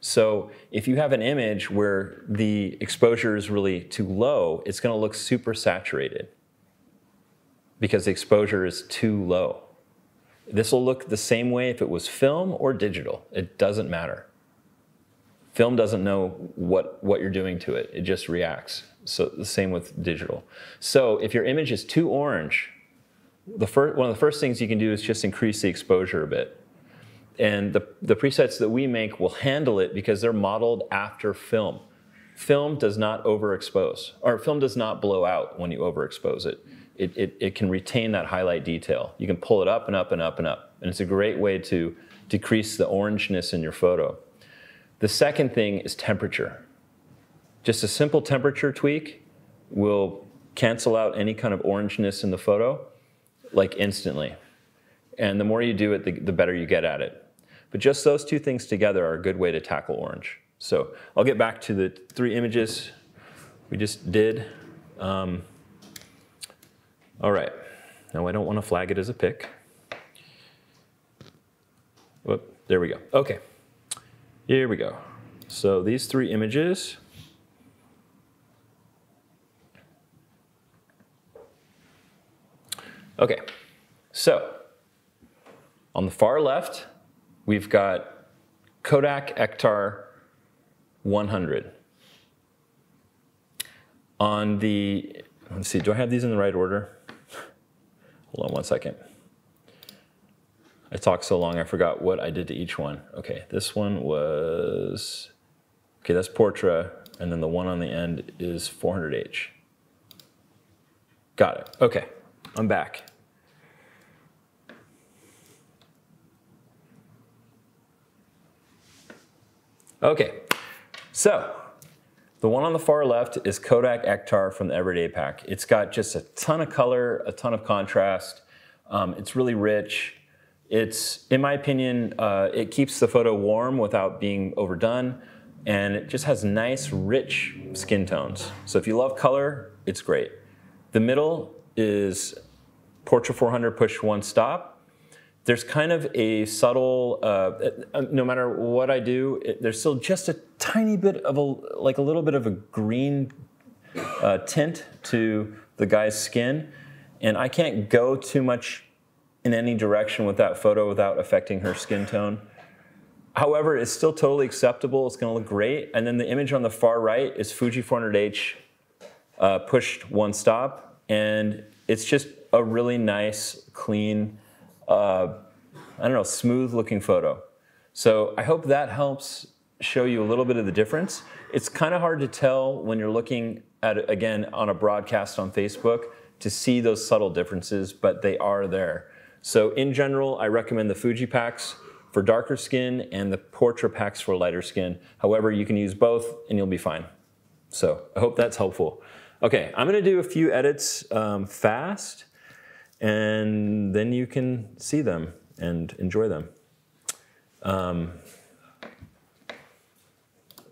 So if you have an image where the exposure is really too low, it's going to look super saturated because the exposure is too low. This will look the same way if it was film or digital. It doesn't matter. Film doesn't know what you're doing to it. It just reacts. So the same with digital. So if your image is too orange, one of the first things you can do is just increase the exposure a bit. And the presets that we make will handle it because they're modeled after film. Film does not overexpose, or film does not blow out when you overexpose it. It can retain that highlight detail. You can pull it up and up and up and up. And it's a great way to decrease the orangeness in your photo. The second thing is temperature. just a simple temperature tweak will cancel out any kind of orangeness in the photo, like instantly. And the more you do it, the better you get at it. But just those two things together are a good way to tackle orange. So I'll get back to the 3 images we just did. All right, now I don't want to flag it as a pic. Whoop, there we go. Okay, here we go. So these 3 images. Okay, so on the far left, we've got Kodak Akhtar 100. On the, let's see, do I have these in the right order? Hold on one second. I talked so long I forgot what I did to each one. Okay, this one was, okay, that's Portra, and then the one on the end is 400H. Got it, okay, I'm back. Okay, so the one on the far left is Kodak Akhtar from the Everyday Pack. It's got just a ton of color, a ton of contrast. It's really rich. It's, in my opinion, it keeps the photo warm without being overdone, and it just has nice, rich skin tones. So if you love color, it's great. The middle is Portra 400 push one stop. There's kind of a subtle, no matter what I do, there's still just a tiny bit of like a little bit of a green tint to the guy's skin. And I can't go too much in any direction with that photo without affecting her skin tone. However, it's still totally acceptable. It's gonna look great. And then the image on the far right is Fuji 400H pushed one stop. And it's just a really nice, clean, I don't know, smooth looking photo. So I hope that helps show you a little bit of the difference. It's kind of hard to tell when you're looking at it, again, on a broadcast on Facebook to see those subtle differences, but they are there. So in general, I recommend the Fuji packs for darker skin and the Portra packs for lighter skin. However, you can use both and you'll be fine. So I hope that's helpful. Okay, I'm gonna do a few edits fast, and then you can see them and enjoy them.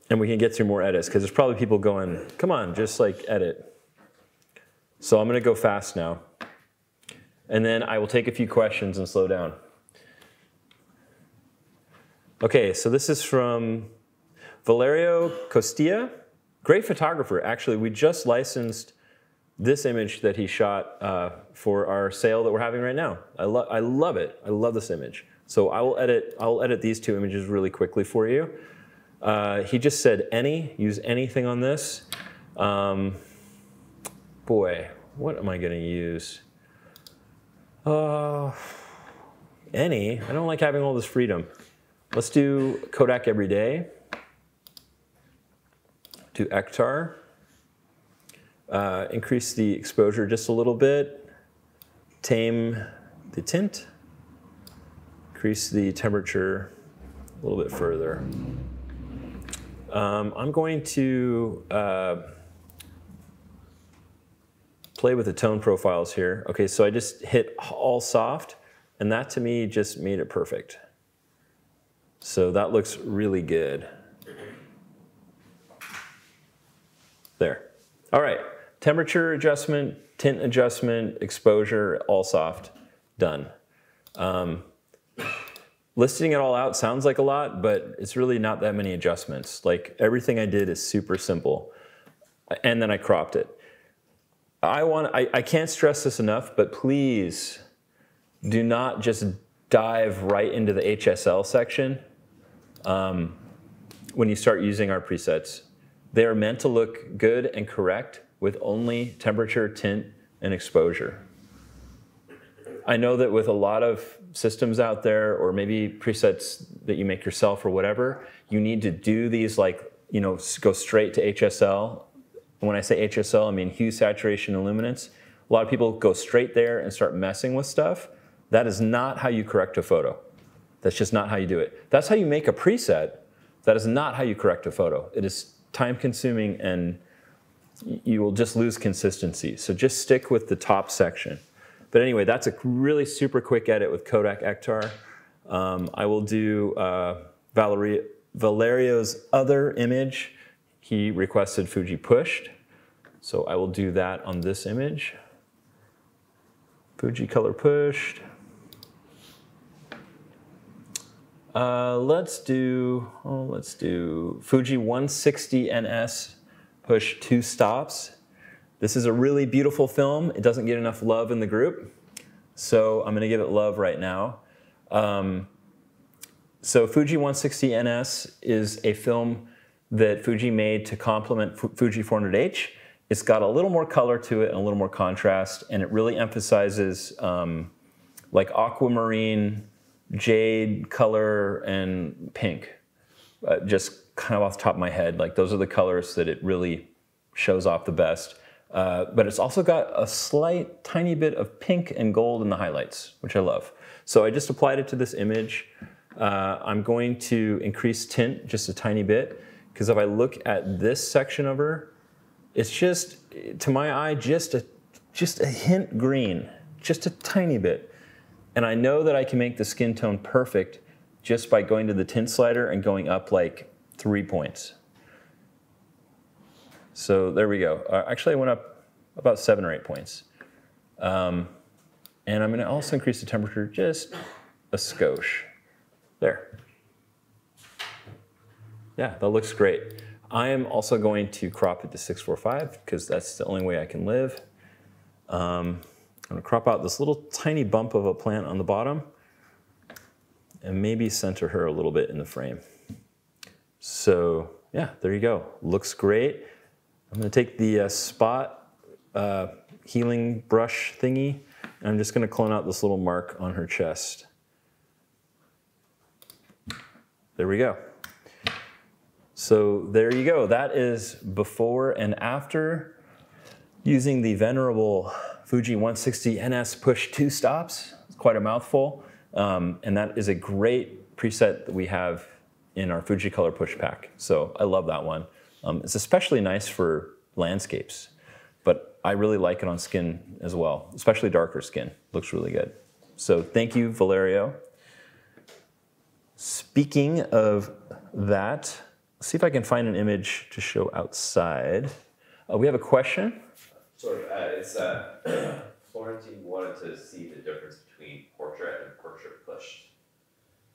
And we can get through more edits, because there's probably people going, come on, just like edit. So I'm gonna go fast now. And then I will take a few questions and slow down. Okay, so this is from Valerio Costilla. Great photographer. Actually, we just licensed this image that he shot for our sale that we're having right now. I love it. I love this image. So I'll edit these 2 images really quickly for you. He just said use anything on this. Boy, what am I gonna use? Any. I don't like having all this freedom. Let's do Kodak Everyday. Do Akhtar. Increase the exposure just a little bit. Tame the tint. Increase the temperature a little bit further. I'm going to play with the tone profiles here. Okay, so I just hit all soft, and that to me just made it perfect. So that looks really good. There. All right, temperature adjustment, tint adjustment, exposure, all soft, done. Listing it all out sounds like a lot, but it's really not that many adjustments. Like everything I did is super simple. And then I cropped it. I can't stress this enough, but please do not just dive right into the HSL section when you start using our presets. They are meant to look good and correct with only temperature, tint, and exposure. I know that with a lot of systems out there, or maybe presets that you make yourself or whatever, you need to do these like, you know, go straight to HSL. And when I say HSL, I mean hue, saturation, and luminance. A lot of people go straight there and start messing with stuff. That is not how you correct a photo. That's just not how you do it. That's how you make a preset. That is not how you correct a photo. It is time consuming and you will just lose consistency. So just stick with the top section. But anyway, that's a really super quick edit with Kodak Akhtar. I will do Valerio's other image. He requested Fuji pushed. So I will do that on this image. Fuji color pushed. Let's do Fuji 160 NS push 2 stops. This is a really beautiful film. It doesn't get enough love in the group, so I'm gonna give it love right now. So Fuji 160 NS is a film that Fuji made to complement Fuji 400H. It's got a little more color to it and a little more contrast, and it really emphasizes like aquamarine, jade color, and pink. Just kind of off the top of my head, like those are the colors that it really shows off the best. But it's also got a slight tiny bit of pink and gold in the highlights, which I love. So I just applied it to this image. I'm going to increase tint just a tiny bit, because if I look at this section of her, it's just, to my eye, just a hint green, just a tiny bit. And I know that I can make the skin tone perfect just by going to the tint slider and going up like 3 points. So there we go. Actually, I went up about 7 or 8 points. And I'm gonna also increase the temperature just a skosh. There. Yeah, that looks great. I am also going to crop it to 645 because that's the only way I can live. I'm gonna crop out this little tiny bump of a plant on the bottom and maybe center her a little bit in the frame. So yeah, there you go. Looks great. I'm gonna take the spot healing brush thingy, and I'm just gonna clone out this little mark on her chest. There we go. So there you go. That is before and after using the venerable Fuji 160 NS push 2 stops. It's quite a mouthful. And that is a great preset that we have in our Fuji Color Push Pack. So I love that one. It's especially nice for landscapes, but I really like it on skin as well, especially darker skin. Looks really good. So thank you, Valerio. Speaking of that, let's see if I can find an image to show outside. We have a question. Sort of, it's Florentine wanted to see the difference between portrait and portrait pushed.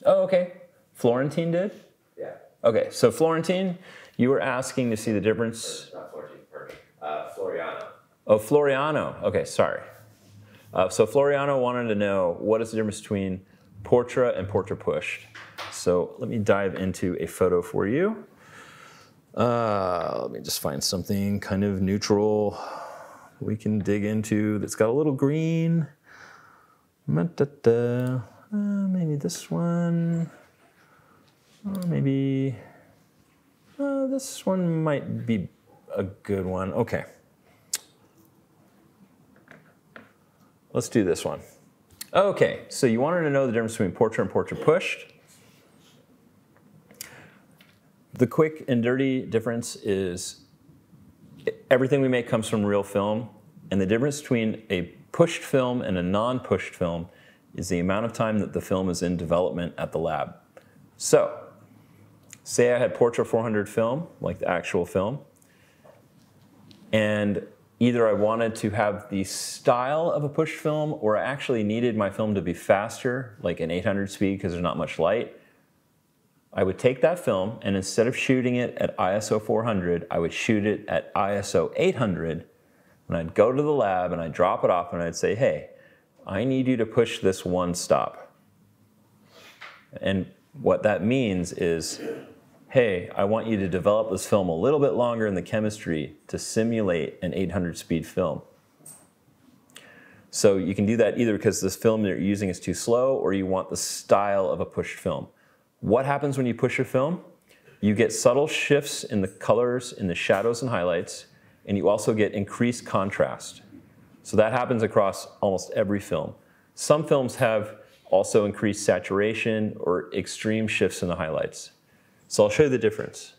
Oh, okay. Florentine did? Yeah. Okay, so Florentine, you were asking to see the difference. Not Florentine, pardon. Floriano. Oh, Floriano. Okay, sorry. So Floriano wanted to know what is the difference between portrait and portrait pushed. So let me dive into a photo for you. Let me just find something kind of neutral we can dig into that's got a little green. Maybe this one. Maybe this one might be a good one. Okay. Let's do this one. Okay, so you wanted to know the difference between portrait and portrait pushed. The quick and dirty difference is everything we make comes from real film, and the difference between a pushed film and a non-pushed film is the amount of time that the film is in development at the lab. So, say I had Portra 400 film, like the actual film, and either I wanted to have the style of a pushed film, or I actually needed my film to be faster, like an 800 speed because there's not much light. I would take that film, and instead of shooting it at ISO 400, I would shoot it at ISO 800, and I'd go to the lab, and I'd drop it off, and I'd say, hey, I need you to push this 1 stop. And what that means is, hey, I want you to develop this film a little bit longer in the chemistry to simulate an 800 speed film. So you can do that either because this film that you're using is too slow, or you want the style of a pushed film. What happens when you push a film? You get subtle shifts in the colors, in the shadows and highlights, and you also get increased contrast. So that happens across almost every film. Some films have also increased saturation or extreme shifts in the highlights. So I'll show you the difference.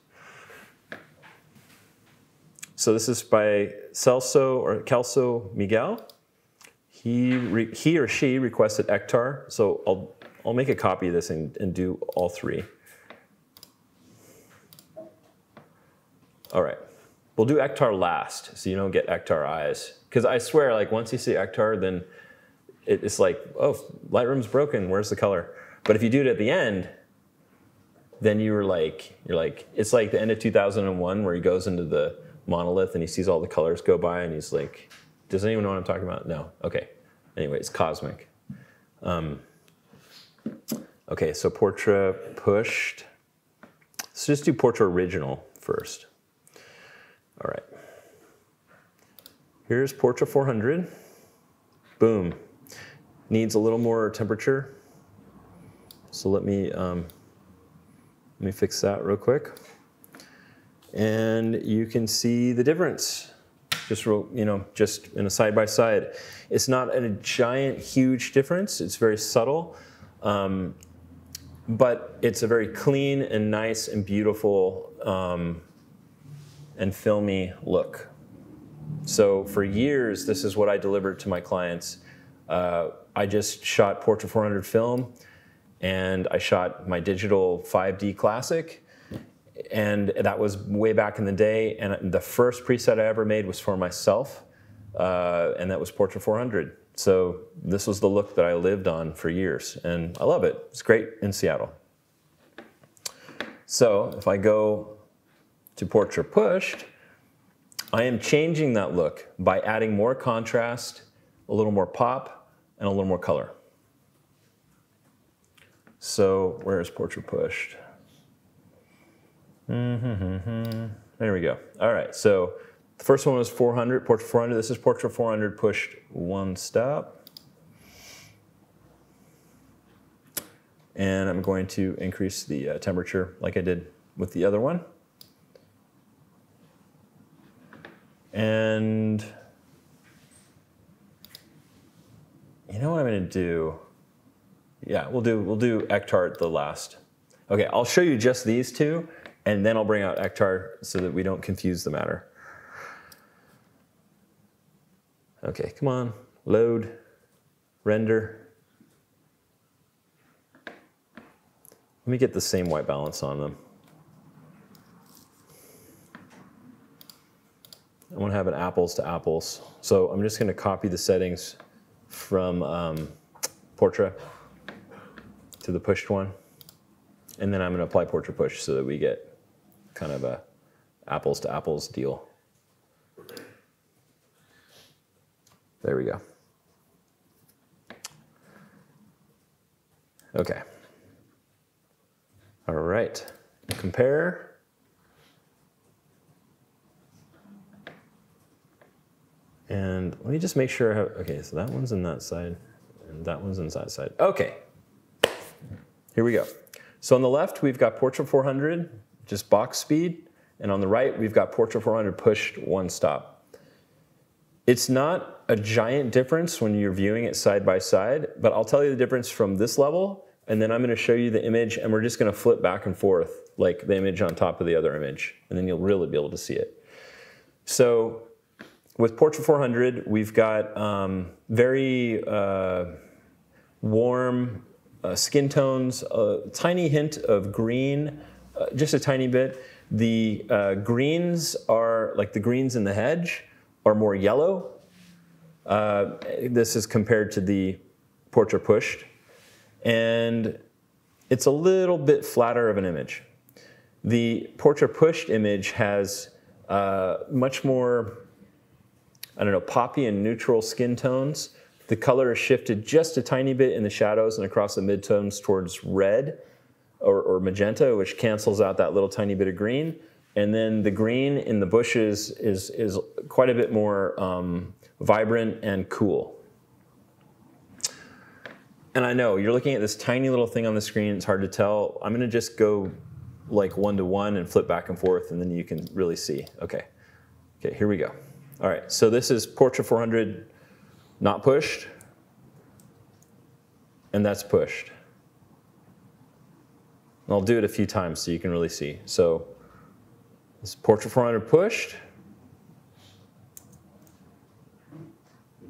So this is by Celso Miguel. He or she requested Akhtar, so I'll make a copy of this and do all three. All right, we'll do Akhtar last, so you don't get Akhtar eyes. Because I swear, like once you see Akhtar, then it's like, oh, Lightroom's broken. Where's the color? But if you do it at the end, then you're like, it's like the end of 2001 where he goes into the monolith and he sees all the colors go by and he's like, does anyone know what I'm talking about? No. Okay. Anyway, it's cosmic. Okay, so portrait pushed. Let's just do portrait original first. All right. Here's portrait 400. Boom. Needs a little more temperature. So let me fix that real quick. And you can see the difference. Just real, just in a side by side. It's not a giant, huge difference. It's very subtle, but it's a very clean and nice and beautiful and filmy look. So for years, this is what I delivered to my clients. I just shot Portrait 400 film, and I shot my digital 5D Classic, and that was way back in the day. And the first preset I ever made was for myself, and that was Portrait 400. So this was the look that I lived on for years, and I love it. It's great in Seattle. So if I go to Portrait Pushed, I am changing that look by adding more contrast, a little more pop, and a little more color. So where is Portrait Pushed? There we go. All right, so the first one was 400, Portrait 400. This is Portrait 400 pushed one stop. And I'm going to increase the temperature like I did with the other one. And you know what I'm going to do? Yeah, we'll do Akhtar at the last. Okay, I'll show you just these two, and then I'll bring out Akhtar so that we don't confuse the matter. Okay, come on, load, render. Let me get the same white balance on them. I want to have an apples to apples. So I'm just going to copy the settings from Portrait to the pushed one. And then I'm going to apply Portrait Push so that we get kind of a apples to apples deal. There we go. Okay. All right. Compare. And let me just make sure I have, okay, so that one's in that side, and that one's in that side. Okay. Here we go. So on the left, we've got Portrait 400, just box speed. And on the right, we've got Portrait 400 pushed one stop. It's not a giant difference when you're viewing it side by side, but I'll tell you the difference from this level, and then I'm going to show you the image, and we're just going to flip back and forth, like the image on top of the other image, and then you'll really be able to see it. So with Portrait 400, we've got very warm skin tones, a tiny hint of green, just a tiny bit. The greens are, like the greens in the hedge, are more yellow. This is compared to the Portrait Pushed. And it's a little bit flatter of an image. The Portrait Pushed image has much more, I don't know, poppy and neutral skin tones. The color is shifted just a tiny bit in the shadows and across the midtones towards red or magenta, which cancels out that little tiny bit of green. And then the green in the bushes is quite a bit more vibrant and cool. And I know you're looking at this tiny little thing on the screen, it's hard to tell. I'm gonna just go like 1-to-1 and flip back and forth, and then you can really see. Okay, here we go. All right, so this is Portrait 400 not pushed, and that's pushed. And I'll do it a few times so you can really see. So this is Portrait 400 pushed,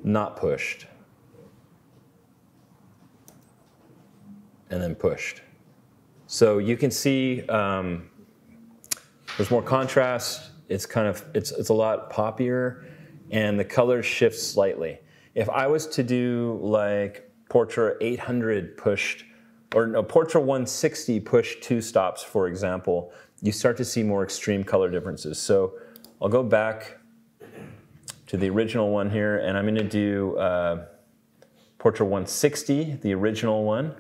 not pushed, and then pushed. So you can see there's more contrast. It's a lot poppier, and the colors shift slightly. If I was to do like Portra 800 pushed, or no, Portra 160 pushed 2 stops, for example, you start to see more extreme color differences. So I'll go back to the original one here, and I'm going to do Portra 160, the original one.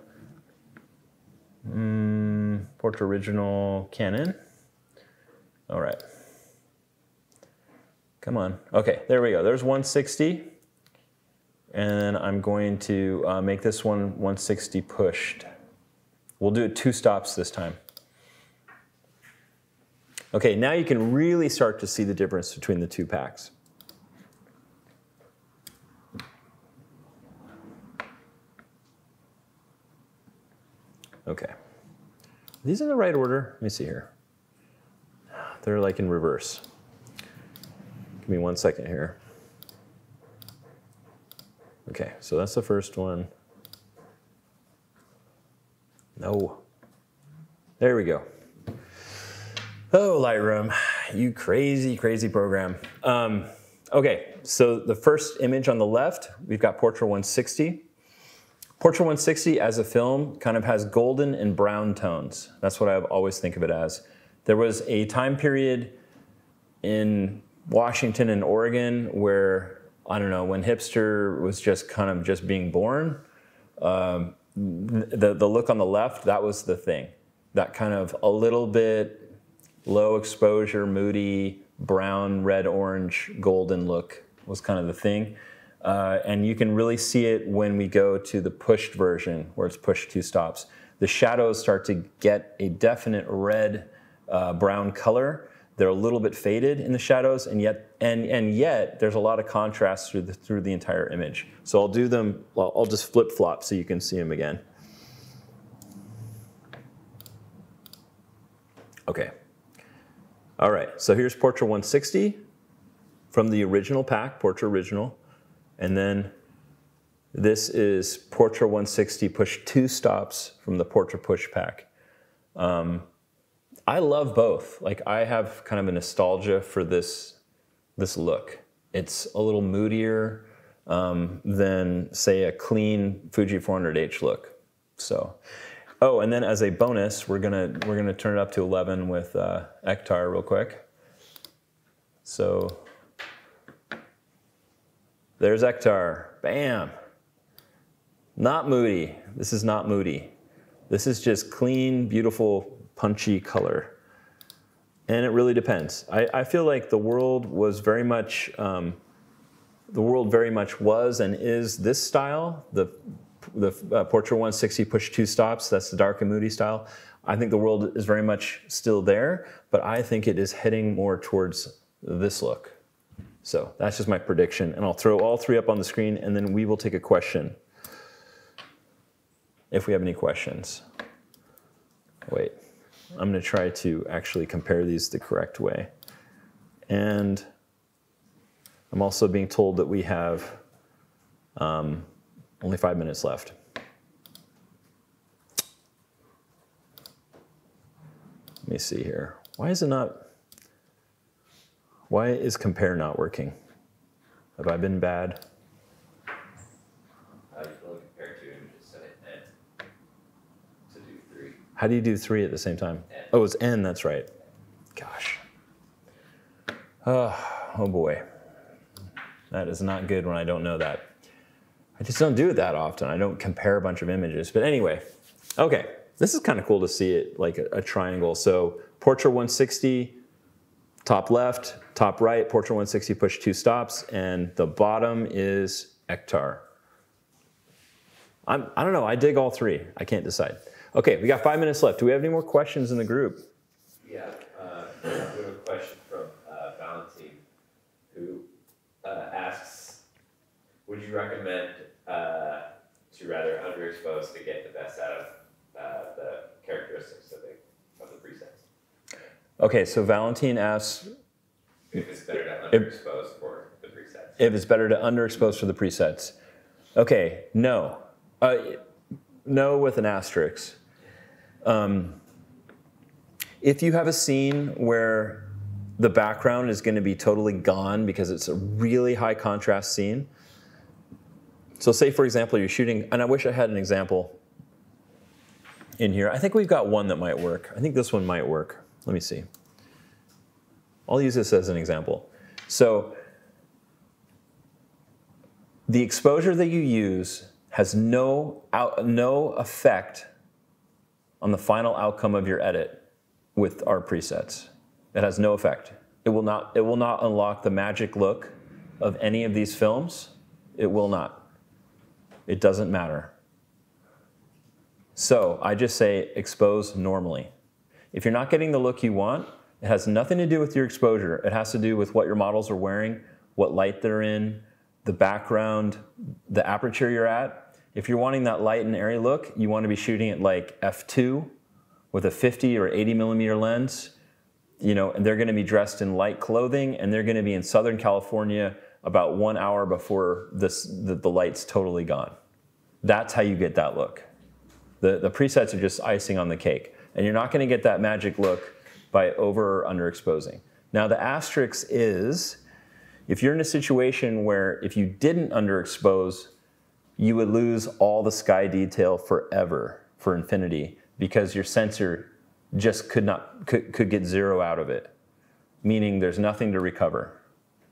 Portra original Canon. All right. Come on. Okay, there we go. There's 160. And I'm going to make this one 160 pushed. We'll do it 2 stops this time. Okay, now you can really start to see the difference between the 2 packs. Okay. These in the right order? Let me see here. They're like in reverse. Give me 1 second here. Okay, so that's the first one. No. There we go. Oh, Lightroom, you crazy, crazy program. Okay, so the first image on the left, we've got Portra 160. Portra 160 as a film kind of has golden and brown tones. That's what I always think of it as. There was a time period in Washington and Oregon where, I don't know, when hipster was just kind of just being born, the look on the left, that was the thing. That kind of a little bit low exposure, moody, brown, red, orange, golden look was kind of the thing. And you can really see it when we go to the pushed version where it's pushed 2 stops. The shadows start to get a definite red, brown color. They're a little bit faded in the shadows, and yet there's a lot of contrast through the entire image. So I'll do them, well, I'll just flip-flop so you can see them again. Okay. All right, so here's Portra 160 from the original pack, Portra Original. And then this is Portra 160 push 2 stops from the Portra Push pack. I love both. Like, I have kind of a nostalgia for this look. It's a little moodier than, say, a clean Fuji 400H look. So, oh, and then as a bonus, we're gonna turn it up to 11 with Akhtar real quick. So there's Akhtar. Bam. Not moody. This is not moody. This is just clean, beautiful, punchy color. And it really depends. I feel like the world was very much, was and is this style, the Portra 160 push 2 stops, that's the dark and moody style. I think the world is very much still there, but I think it is heading more towards this look. So that's just my prediction, and I'll throw all 3 up on the screen, and then we will take a question, if we have any questions. Wait, I'm gonna try to actually compare these the correct way. And I'm also being told that we have only 5 minutes left. Let me see here. Why is compare not working? Have I been bad? You can only compare 2 images, set it N to do 3. How do you do 3 at the same time? N. Oh, it's N, that's right. Gosh. Oh boy. That is not good when I don't know that. I just don't do it that often. I don't compare a bunch of images. But anyway, okay. This is kind of cool to see it like a triangle. So Portra 160, top left, top right, Portra 160 push 2 stops, and the bottom is Akhtar. I don't know, I dig all 3. I can't decide. Okay, we got 5 minutes left. Do we have any more questions in the group? Yeah, we have a question from Valentine, who asks, would you recommend to rather underexpose to get the best out of the characteristics of the presets? Okay, so Valentine asks, if it's better to underexpose for the presets. if it's better to underexpose for the presets. Okay, no. No with an asterisk. If you have a scene where the background is going to be totally gone because it's a really high contrast scene. So say, for example, you're shooting, and I wish I had an example in here. I think we've got one that might work. I think this one might work. Let me see. I'll use this as an example. So the exposure that you use has no effect on the final outcome of your edit with our presets. It has no effect. It will not unlock the magic look of any of these films. It will not. It doesn't matter. So I just say expose normally. If you're not getting the look you want, it has nothing to do with your exposure. It has to do with what your models are wearing, what light they're in, the background, the aperture you're at. If you're wanting that light and airy look, you want to be shooting at like f2 with a 50 or 80 millimeter lens, you know, and they're going to be dressed in light clothing, and they're going to be in Southern California about 1 hour before the light's totally gone. That's how you get that look. The presets are just icing on the cake, and you're not going to get that magic look by over or underexposing. Now the asterisk is, if you're in a situation where if you didn't underexpose, you would lose all the sky detail forever, for infinity, because your sensor just could get zero out of it, meaning there's nothing to recover.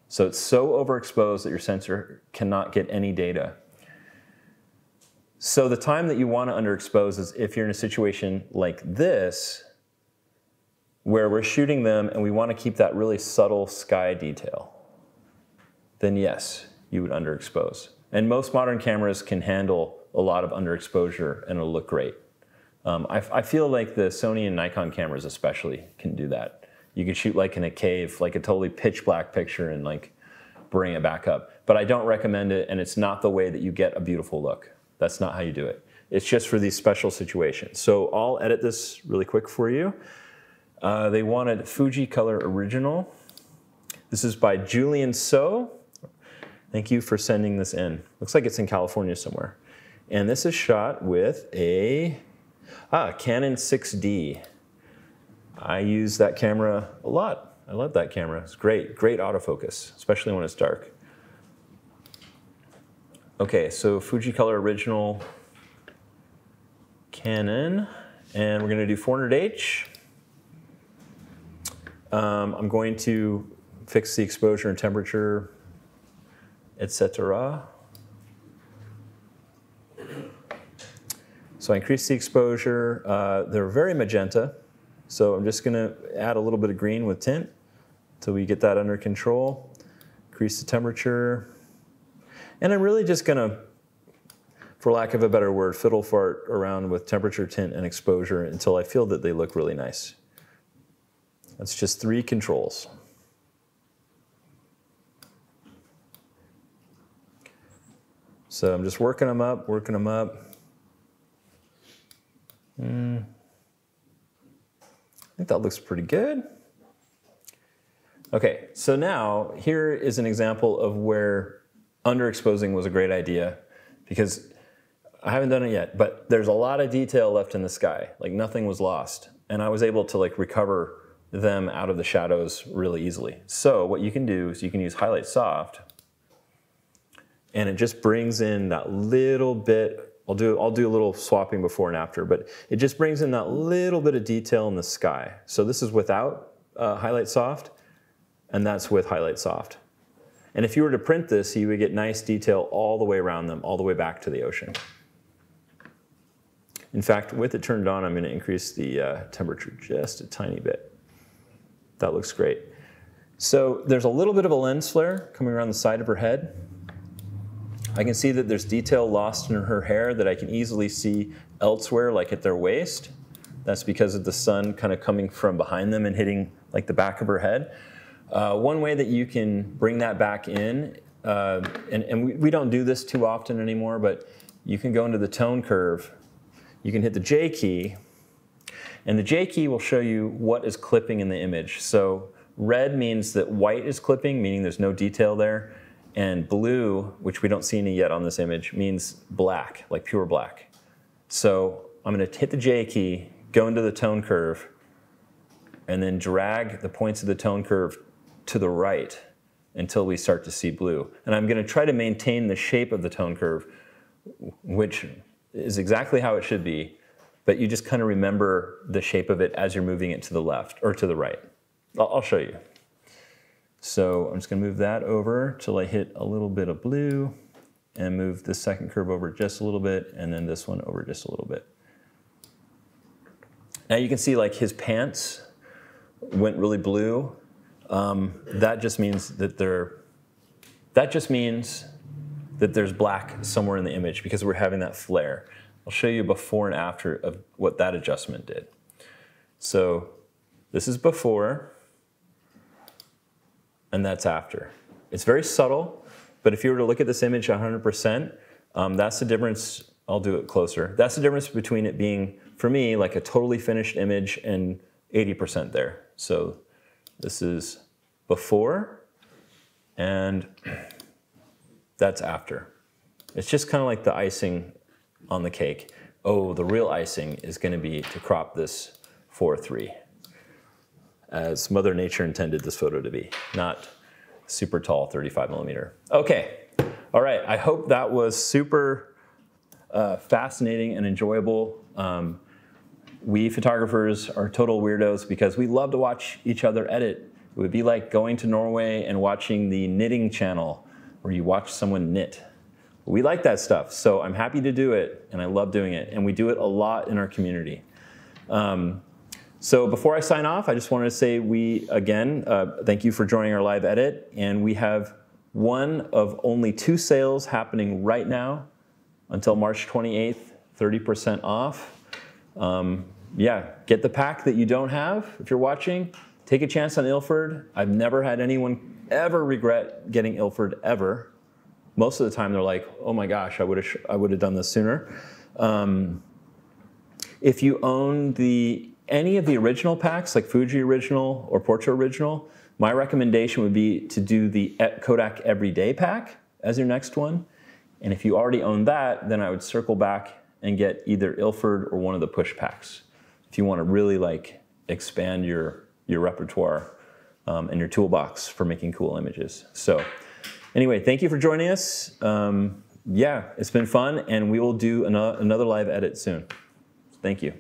So it's so overexposed that your sensor cannot get any data. So the time that you want to underexpose is if you're in a situation like this, where we're shooting them and we want to keep that really subtle sky detail, then yes, you would underexpose. And most modern cameras can handle a lot of underexposure and it'll look great. I feel like the Sony and Nikon cameras especially can do that. You can shoot like in a cave, like a totally pitch black picture, and like bring it back up. But I don't recommend it, and it's not the way that you get a beautiful look. That's not how you do it. It's just for these special situations. So I'll edit this really quick for you. They wanted Fuji Color Original. This is by Julian So. Thank you for sending this in. Looks like it's in California somewhere. And this is shot with a Canon 6D. I use that camera a lot. I love that camera. It's great, great autofocus, especially when it's dark. Okay, so Fuji Color Original Canon, and we're gonna do 400H. I'm going to fix the exposure and temperature, etc. So I increase the exposure. They're very magenta, so I'm just gonna add a little bit of green with tint until we get that under control. Increase the temperature. And I'm really just gonna, for lack of a better word, fiddle fart around with temperature, tint, and exposure until I feel that they look really nice. That's just 3 controls. So I'm just working them up, working them up. I think that looks pretty good. Okay, so now here is an example of where underexposing was a great idea, because I haven't done it yet, but there's a lot of detail left in the sky. Like nothing was lost. And I was able to like recover them out of the shadows really easily. So what you can do is you can use Highlight Soft, and it just brings in that little bit. I'll do a little swapping before and after, but it just brings in that little bit of detail in the sky. So this is without Highlight Soft, and that's with Highlight Soft. And if you were to print this, you would get nice detail all the way around them, all the way back to the ocean. In fact, with it turned on, I'm going to increase the temperature just a tiny bit. That looks great. So there's a little bit of a lens flare coming around the side of her head. I can see that there's detail lost in her hair that I can easily see elsewhere, like at their waist. That's because of the sun kind of coming from behind them and hitting like the back of her head. One way that you can bring that back in, and we don't do this too often anymore, but you can go into the tone curve. You can hit the J key, and the J key will show you what is clipping in the image. So red means that white is clipping, meaning there's no detail there, And blue, which we don't see any yet on this image, means black, like pure black. So I'm going to hit the J key, go into the tone curve, and then drag the points of the tone curve to the right until we start to see blue. And I'm going to try to maintain the shape of the tone curve, which is exactly how it should be, but you just kind of remember the shape of it as you're moving it to the left or to the right. I'll show you. So I'm just going to move that over till I hit a little bit of blue and move the second curve over just a little bit, and then this one over just a little bit. Now you can see like his pants went really blue. That just means that there's black somewhere in the image because we're having that flare. I'll show you before and after of what that adjustment did. So this is before, and that's after. It's very subtle, but if you were to look at this image 100%, that's the difference. I'll do it closer. That's the difference between it being, for me, like a totally finished image and 80% there. So this is before, and that's after. It's just kind of like the icing on the cake. Oh, the real icing is going to be to crop this 4:3, as Mother Nature intended this photo to be, not super tall 35 millimeter. Okay, all right, I hope that was super fascinating and enjoyable. We photographers are total weirdos because we love to watch each other edit. It would be like going to Norway and watching the knitting channel where you watch someone knit. We like that stuff, so I'm happy to do it, and I love doing it, and we do it a lot in our community. So before I sign off, I just wanted to say thank you for joining our live edit, and we have one of only 2 sales happening right now until March 28th, 30% off. Yeah, get the pack that you don't have if you're watching. Take a chance on Ilford. I've never had anyone ever regret getting Ilford, ever. Most of the time they're like, oh my gosh, I would have done this sooner. If you own any of the original packs, like Fuji Original or Portra Original, my recommendation would be to do the Kodak Everyday pack as your next one. And if you already own that, then I would circle back and get either Ilford or one of the push packs if you want to really like expand your repertoire and your toolbox for making cool images. So anyway, thank you for joining us. Yeah, it's been fun, and we will do another live edit soon. Thank you.